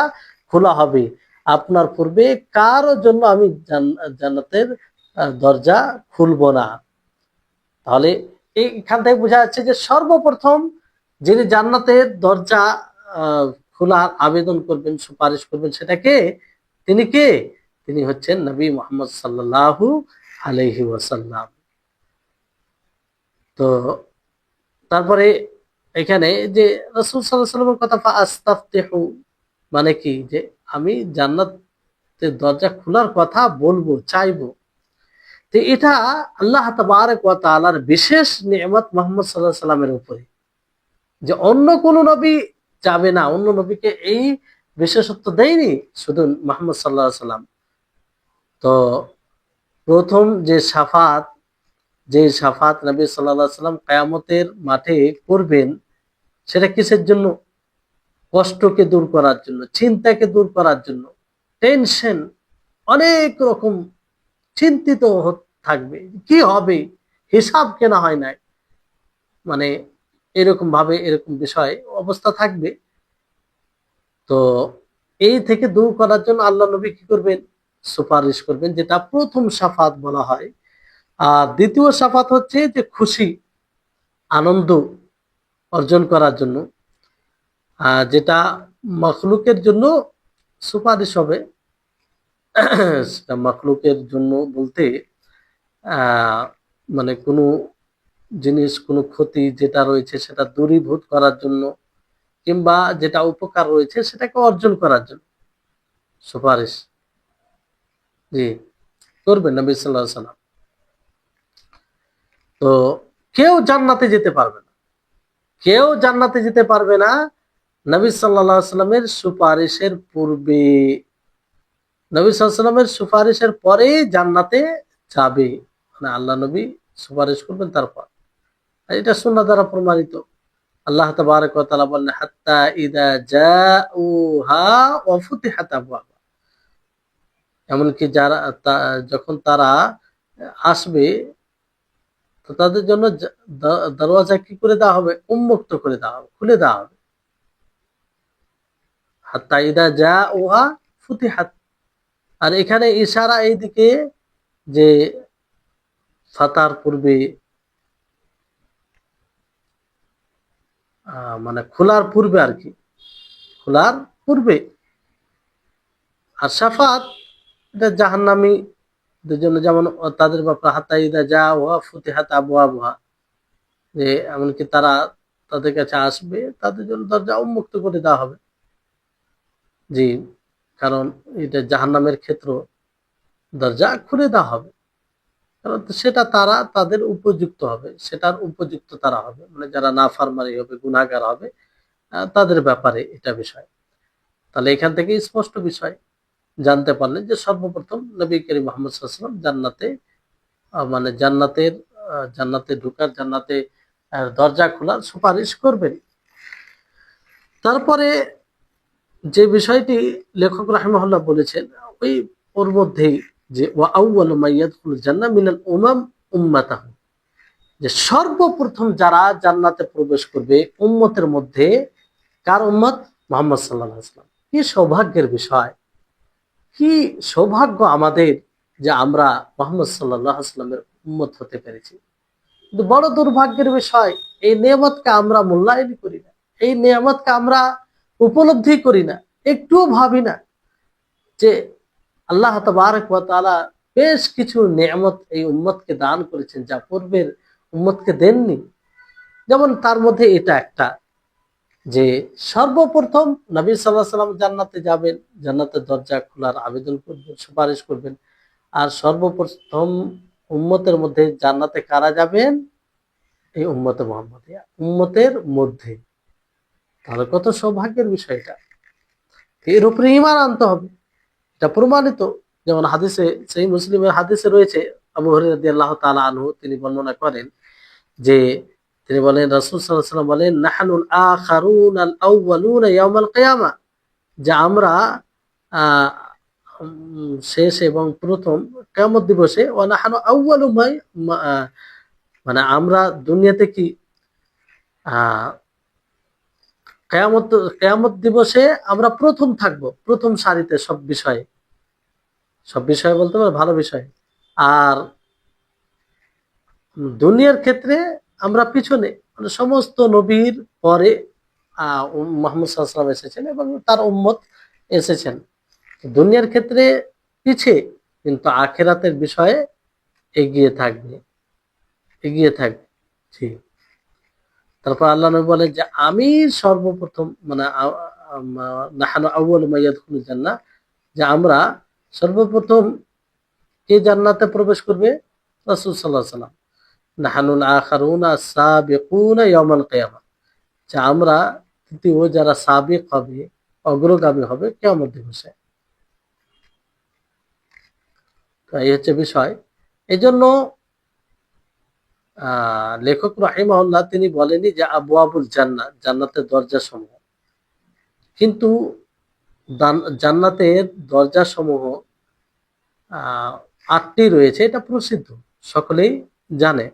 খোলা হবে, আপনার পূর্বে কারো জন্য আমি জান্নাতের দরজা খুলবো না। তাহলে এইখান থেকে বোঝা যাচ্ছে যে সর্বপ্রথম যিনি জান্নাতের দরজা আহ, খোলার আবেদন করবেন, সুপারিশ করবেন, সেটা কে? তিনি কে? তিনি হচ্ছেন নবী মুহাম্মদ সাল্লাল্লাহু আলাইহি ওয়াসাল্লাম। তো তারপরে এখানে যে রাসূল সাল্লাল্লাহু আলাইহি ওয়াসাল্লামের কথা, ফাআস্তাফতিহু, মানে কি? যে আমি জান্নাতের দরজা খোলার কথা বলবো, চাইবো। তো এটা আল্লাহ তাবারক ওয়া তাআলার বিশেষ নিয়ামত মুহাম্মদ সাল্লাল্লাহু আলাইহি সাল্লামের উপরে, যে অন্য কোন নবী যাবে না, অন্য নবীকে এই বিশেষত্ব দেয়নি, শুধু মুহাম্মদ সাল্লাল্লাহু আলাইহি সাল্লাম। তো প্রথম যে সাফাত নবী সাল্লাল্লাহু আলাইহি সাল্লাম কিয়ামতের মাঠে করবেন, সেটা কিসের জন্য? কষ্টকে দূর করার জন্য, চিন্তাকে দূর করার জন্য। টেনশন, অনেক রকম চিন্তিত থাকবে, কি হবে, হিসাব কেনা হয় নাই, মানে এরকম ভাবে, এরকম বিষয় অবস্থা থাকবে। তো এই থেকে দূর করার জন্য আল্লাহ নবী কি করবেন? সুপারিশ করবেন, যেটা প্রথম সাফাত বলা হয়। আর দ্বিতীয় সাফাত হচ্ছে যে খুশি, আনন্দ অর্জন করার জন্য, যেটা মখলুকের জন্য সুপারিশ হবে। সেটা মখলুকের জন্য বলতে আহ মানে কোনো জিনিস, কোনো ক্ষতি যেটা রয়েছে সেটা দূরীভূত করার জন্য, কিংবা যেটা উপকার রয়েছে সেটাকে অর্জন করার জন্য সুপারিশ, জি, করবেন নবী সাল্লাল্লাহু আলাইহি ওয়াসাল্লাম। তো কেউ জান্নাতে যেতে পারবে না, কেউ জান্নাতে যেতে পারবে না নবী সাল্লাল্লাহু আলাইহি ওয়াসাল্লামের সুপারিশের পূর্বে। নবী সাল্লাল্লাহু আলাইহি ওয়াসাল্লামের সুপারিশের পরেই জান্নাতে যাবে, মানে আল্লাহ নবী সুপারিশ করবেন তারপর। আর এটা সুন্নাহ দ্বারা প্রমাণিত। আল্লাহ তাবারক ওয়া তাআলা বলেন, হাত্তা ইদা জাউহা ওয়া ফুতিহাত আবওয়াবুহা, এমনকি যারা যখন তারা আসবে, তো তাদের জন্য দরওয়াজা কি করে দেওয়া হবে? উন্মুক্ত করে দেওয়া হবে, খুলে দেওয়া হবে। হাত্তা ইদা জাউহা ফুতিহাত। আর এখানে ইশারা এইদিকে, যে ফাতার পূর্বে, মানে খোলার পূর্বে আর কি, খোলার পূর্বে। আর সাফাত, এটা জাহান্নামীদের জন্য, যেমন তাদের ব্যাপারে হাত্তা ইদা জাউহা ফুতিহাত আবওয়াবুহা, যে এমনকি তারা তাদের কাছে আসবে, তাদের জন্য দরজা উন্মুক্ত করে দেওয়া হবে। জি, কারণ এটা জাহান্নামের ক্ষেত্র, দরজা খুলে দেওয়া হবে, কারণ সেটা তারা তাদের উপযুক্ত হবে, সেটার উপযুক্ত তারা হবে, মানে যারা নাফরমানি হবে, গুনাহগার হবে, তাদের ব্যাপারে এটা বিষয়। তাহলে এখান থেকে স্পষ্ট বিষয় জানতে পারলেন যে সর্বপ্রথম নবী করিম মুহাম্মদ সাল্লাল্লাহু আলাইহি ওয়াসাল্লাম জান্নাতে, মানে জান্নাতে ঢোকার, জান্নাতে দরজা খোলার সুপারিশ করবেন। তারপরে যে বিষয়টি লেখক রাহিমাহুল্লাহ বলেছেন, ওই ওর মধ্যেই, যে ওয়া আউয়ালু মা ইয়াদখুলুল জান্নাহ মিনাল উমাম উম্মাতাহু, যে সর্বপ্রথম যারা জান্নাতে প্রবেশ করবে উম্মতের মধ্যে, কার উম্মত? মুহাম্মদ সাল্লাল্লাহু আলাইহি ওয়াসাল্লাম। কি সৌভাগ্যের বিষয়, কি সৌভাগ্য আমাদের, যে আমরা মুহাম্মদ সাল্লাল্লাহু আলাইহি ওয়াসাল্লামের উম্মত হতে পেরেছি। কিন্তু বড় দুর্ভাগ্যের বিষয়, এই নিয়ামতকে আমরা মূল্যায়ন করি না, এই নিয়ামতকে আমরা উপলব্ধি করি না, একটুও ভাবি না যে আল্লাহ তাবারক ওয়া তাআলা বেশ কিছু নিয়ামত এই উম্মতকে দান করেছেন, যা পূর্বের উম্মতকে দেননি। যেমন তার মধ্যে এটা একটা, যে সর্বপ্রথম নবী সাল্লাল্লাহু আলাইহি ওয়াসাল্লাম জান্নাতে যাবেন, জান্নাতের দরজা খোলার আবেদন করবেন, সুপারিশ করবেন। আর সর্বপ্রথম উম্মতের মধ্যে জান্নাতে কারা যাবেন? এই উম্মতে মুহাম্মাদিয়া, উম্মতের মধ্যে। তাহলে কত সৌভাগ্যের বিষয় এটা, এর উপরে ঈমান আনতে হবে, এটা প্রমাণিত। যেমন হাদিসে, সেই মুসলিমের হাদিসে রয়েছে, আবু হুরায়রা রাদিয়াল্লাহু তাআলা আনহু তিনি বর্ণনা করেন, যে তিনি বলেন, রাসূল সাল্লাল্লাহু আলাইহি ওয়াসাল্লাম বলেন, নাহনুল আখারুন আল আউয়ালুনা ইয়াউমাল কিয়ামা, যে আমরা আহ, শেষ এবং প্রথম কিয়ামত দিবসে, ওয়া নাহনু আউয়ালু মানে আমরা দুনিয়াতে কি, আহ কেয়ামত কেয়ামত দিবসে আমরা প্রথম থাকব, প্রথম সারিতে সব বিষয়ে, সব বিষয়ে বলতে পারো ভালো বিষয়। আর দুনিয়ার ক্ষেত্রে আমরা পিছনে, মানে সমস্ত নবীর পরে মুহাম্মদ সাল্লাল্লাহু আলাইহি ওয়াসাল্লাম এসেছেন এবং তার উম্মত এসেছেন। দুনিয়ার ক্ষেত্রে পিছিয়ে, কিন্তু আখেরাতের বিষয়ে এগিয়ে থাকবে, এগিয়ে থাকবে। জি। তারপর আল্লাহ নবী বলেন যে আমি সর্বপ্রথম, মানে নাহানু আউয়ালু মান ইয়াদখুলুল জান্নাহ, যে আমরা সর্বপ্রথম কে জান্নাতে প্রবেশ করবে? রাসূল সাল্লাল্লাহু আলাইহি ওয়াসাল্লাম। নাহানুল আখারুনা সাবিকুনা ইয়াউমাল কিয়ামা, যে আমরা তৃতীয় যারা সাবিক হবে, অগ্রগামী হবে কিয়ামত দিবসে। তো এই হচ্ছে বিষয়। এজন্য লেখক রাহিমাহুল্লাহ তিনি বলেনি যে আবওয়াবুল জান্নাহ, জান্নাতের দরজা সমূহ, কিন্তু জান্নাতের দরজা সমূহ ৮টি রয়েছে, এটা প্রসিদ্ধ, সকলেই জানে।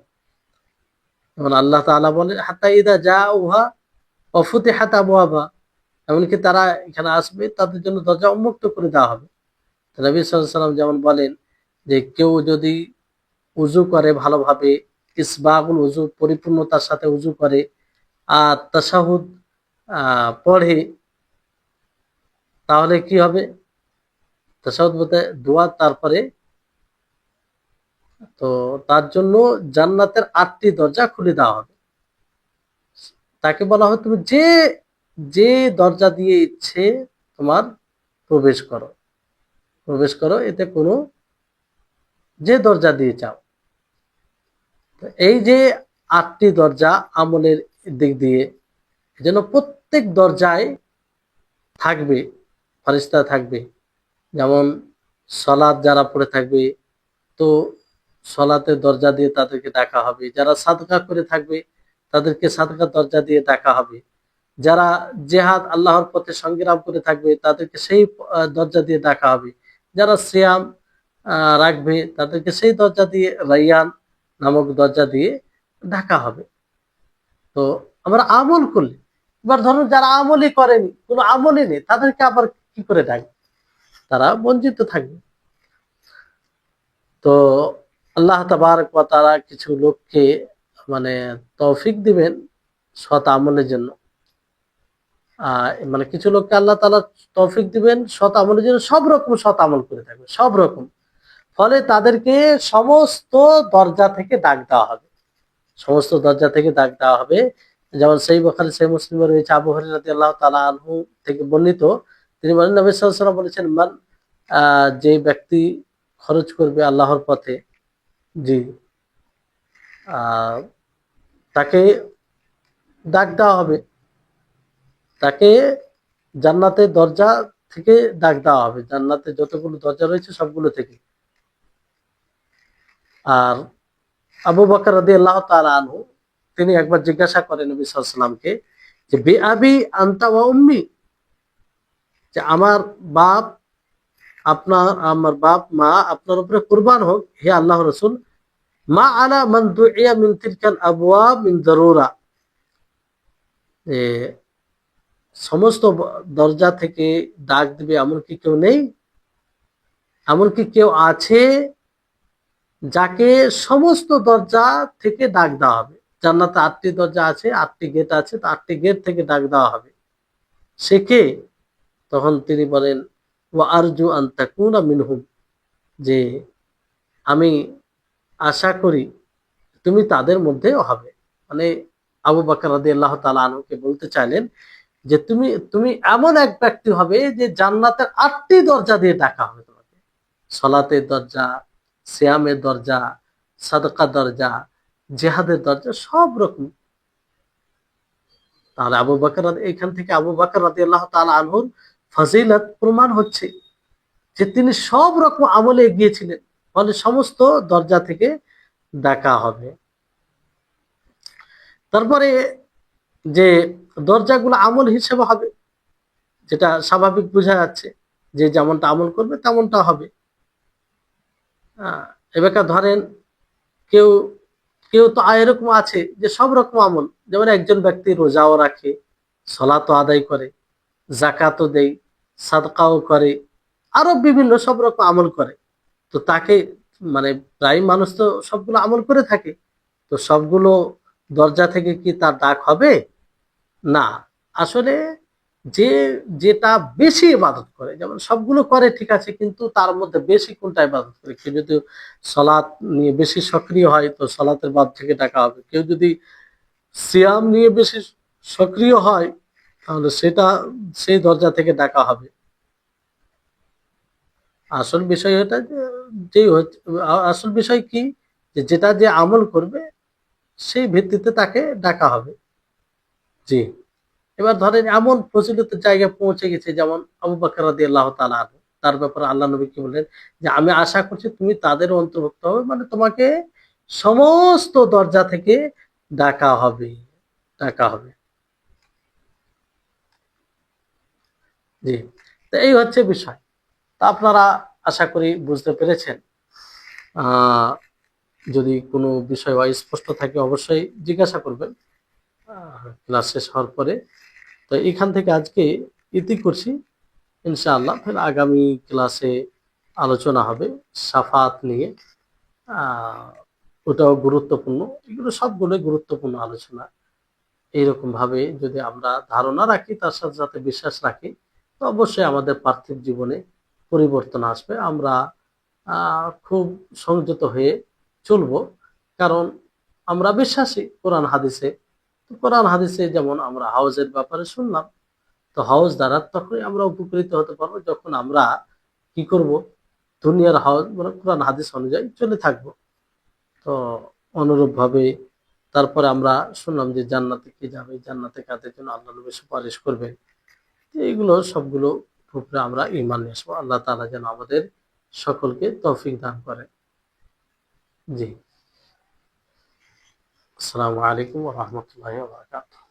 যেমন আল্লাহ তাআলা বলেন হাত্তা ইদা জাউহা ওয়া ফুতিহাত আবওয়াবুহা, এমনকি তারা এখানে আসবে তাদের জন্য দরজা উন্মুক্ত করে দেওয়া হবে। নবী সাল্লাল্লাহু আলাইহি ওয়াসাল্লাম যেমন বলেন যে কেউ যদি উযু করে ভালোভাবে, ইসবাগুল উযু, পরিপূর্ণতার সাথে উযু করে, আর তাশাহুদ পড়ে, তাহলে কি হবে? তাশাহুদ বলতে দোয়া, তারপরে তো তার জন্য জান্নাতের ৮টি দরজা খুলে দেওয়া হবে। তাকে বলা হয় তুমি যে যে দরজা দিয়ে ইচ্ছে তোমার প্রবেশ করো, প্রবেশ করো, এতে কোনো, যে দরজা দিয়ে চাও। এই যে ৮টি দরজা আমলের দিক দিয়ে, যেন প্রত্যেক দরজায় থাকবে, ফেরেশতা থাকবে। যেমন সালাত যারা পড়ে থাকবে, তো সালাতের দরজা দিয়ে তাদেরকে ডাকা হবে। যারা সাদকা করে থাকবে তাদেরকে সাদকার দরজা দিয়ে ডাকা হবে। যারা জেহাদ, আল্লাহর পথে সংগ্রাম করে থাকবে তাদেরকে সেই দরজা দিয়ে ডাকা হবে। যারা সিয়াম রাখবে তাদেরকে সেই দরজা দিয়ে, রাইয়ান নামক দরজা দিয়ে ডাকা হবে। তো আমরা আমল করলে, এবার ধরুন যারা আমলই করেনি, কোনো আমলই নেই, তাদেরকে আবার কি করে ডাকবে? তারা বঞ্চিত থাকবে। তো আল্লাহ তাবারক ওয়া তাআলা কিছু লোককে মানে তৌফিক দিবেন সৎ আমলের জন্য। মানে কিছু লোককে আল্লাহ তাআলা তৌফিক দিবেন সৎ আমলের জন্য, সব রকম সৎ আমল করে থাকবে, সব রকম। ফলে তাদেরকে সমস্ত দরজা থেকে ডাক দেওয়া হবে, সমস্ত দরজা থেকে ডাক দেওয়া হবে। যেমন সেই বুখারী, সেই মুসলিমে রয়েছে, আবু হুরায়রা রাদিয়াল্লাহু তাআলা আনহু থেকে বর্ণিত, তিনি বলেন নবী সাল্লাল্লাহু আলাইহি ওয়াসাল্লাম বলেছেন মান, যে ব্যক্তি খরচ করবে আল্লাহর পথে, জি, তাকে ডাক দেওয়া হবে, তাকে জান্নাতের দরজা থেকে ডাক দেওয়া হবে, জান্নাতের যতগুলো দরজা রয়েছে সবগুলো থেকে। আর আবু বকর রাদিয়াল্লাহু তাআলা আনহু তিনি একবার জিজ্ঞাসা করেন নবী সাল্লাল্লাহু আলাইহি ওয়াসাল্লামকে যে বিআবি আনতা ওয়া উম্মি, যে আমার বাপ, আমার বাপ মা আপনার উপরে কুরবান হোক হে আল্লাহর রাসূল, মা আলা মান দুইয়া মিন তিলকাল আবওয়াব মিন যারুরা, সমস্ত দরজা থেকে ডাক দিবে এমন কি কেউ নেই? এমন কি কেউ আছে যাকে সমস্ত দরজা থেকে ডাক দেওয়া হবে? জান্নাতে ৮টি দরজা আছে, ৮টি গেট আছে, তো ৮টি গেট থেকে ডাক দেওয়া হবে। সে কে? তখন তিনি বলেন ওয়া আরজু আন তাকুনা মিনহুম, যে আমি আশা করি তুমি তাদের মধ্যে হবে। মানে আবু বকর রাদিয়াল্লাহু তাআলা আনহুকে বলতে চাইলেন যে তুমি তুমি এমন এক ব্যক্তি হবে যে জান্নাতের ৮টি দরজা দিয়ে ডাকা হবে তোমাকে। সালাতের দরজা, সিয়ামের দরজা, সাদকা দরজা, জিহাদের দরজা, সব রকম। তাহলে আবু বকর, এখান থেকে আবু বকর রাদিয়াল্লাহু তাআলা আনহুর ফজিলত প্রমাণ হচ্ছে যে তিনি সব রকম আমলে এগিয়েছিলেন, ফলে সমস্ত দরজা থেকে ডাকা হবে। তারপরে যে দরজাগুলো আমল হিসেবে হবে, যেটা স্বাভাবিক বোঝা যাচ্ছে, যে যেমনটা আমল করবে তেমনটা হবে। এবার ধরেন কেউ কেউ তো এরকম আছে যে সব রকম আমল, যেমন একজন ব্যক্তি রোজাও রাখে, সালাতও আদায় করে, যাকাতও দেয়, সাদকাও করে, আরো বিভিন্ন সব রকম আমল করে। তো তাকে, মানে প্রায় মানুষ তো সবগুলো আমল করে থাকে, তো সবগুলো দরজা থেকে কি তার ডাক হবে? না। আসলে যে যেটা বেশি ইবাদত করে, যেমন সবগুলো করে ঠিক আছে, কিন্তু তার মধ্যে বেশি কোনটা ইবাদত করে, কেউ যদি সালাত নিয়ে বেশি সক্রিয় হয় তো সালাতের বাদ থেকে ডাকা হবে। কেউ যদি সিয়াম নিয়ে বেশি সক্রিয় হয় তাহলে সেটা সেই দরজা থেকে ডাকা হবে। আসল বিষয় এটা যে যেই হচ্ছে, আসল বিষয় কি, যে যেটা যে আমল করবে সেই ভিত্তিতে তাকে ডাকা হবে। জি। এবার ধরেন এমন প্রচলিত জায়গায় পৌঁছে গেছে, যেমন আবু বকর রাদিয়াল্লাহু তাআলা আনহু, তার ব্যাপারে আল্লাহ নবী কি বললেন, যে আমি আশা করছি তুমি তাদের অন্তর্ভুক্ত হবে, মানে তোমাকে সমস্ত দরজা থেকে ডাকা হবে, ডাকা হবে। জি। তো এই হচ্ছে বিষয়। তা আপনারা আশা করি বুঝতে পেরেছেন। আহ যদি কোনো বিষয় অস্পষ্ট থাকে অবশ্যই জিজ্ঞাসা করবেন ক্লাস শেষ হওয়ার পরে। তো এখান থেকে আজকে ইতি করছি, ইনশাআল্লাহ ফের আগামী ক্লাসে আলোচনা হবে সাফাত নিয়ে। আহ ওটাও গুরুত্বপূর্ণ, এগুলো সবগুলোই গুরুত্বপূর্ণ আলোচনা। এইরকম ভাবে যদি আমরা ধারণা রাখি, তার সাথে সাথে বিশ্বাস রাখি, তো অবশ্যই আমাদের পার্থিব জীবনে পরিবর্তন আসবে। আমরা খুব সংযত হয়ে চলবো, কারণ আমরা বিশ্বাসী কোরআন হাদিসে। তো কোরআন হাদিসে যেমন আমরা হাউজের ব্যাপারে শুনলাম, তো হাউজ দ্বারা তখনই আমরা উপকৃত হতে পারবো যখন আমরা কি করব, দুনিয়ার হাউজ মানে কোরআন হাদিস অনুযায়ী চলে থাকবো। তো অনুরূপ ভাবে তারপরে আমরা শুনলাম যে জান্নাতে কি যাবে, জান্নাতে কাদের জন্য আল্লাহ নবী সুপারিশ করবেন। তো এগুলো সবগুলো উপরে আমরা ঈমান নিয়ে আসবো। আল্লাহ তাআলা যেন আমাদের সকলকে তৌফিক দান করে। জি। আসসালামু আলাইকুম ওয়া রাহমাতুল্লাহি ওয়া বারাকাতুহু।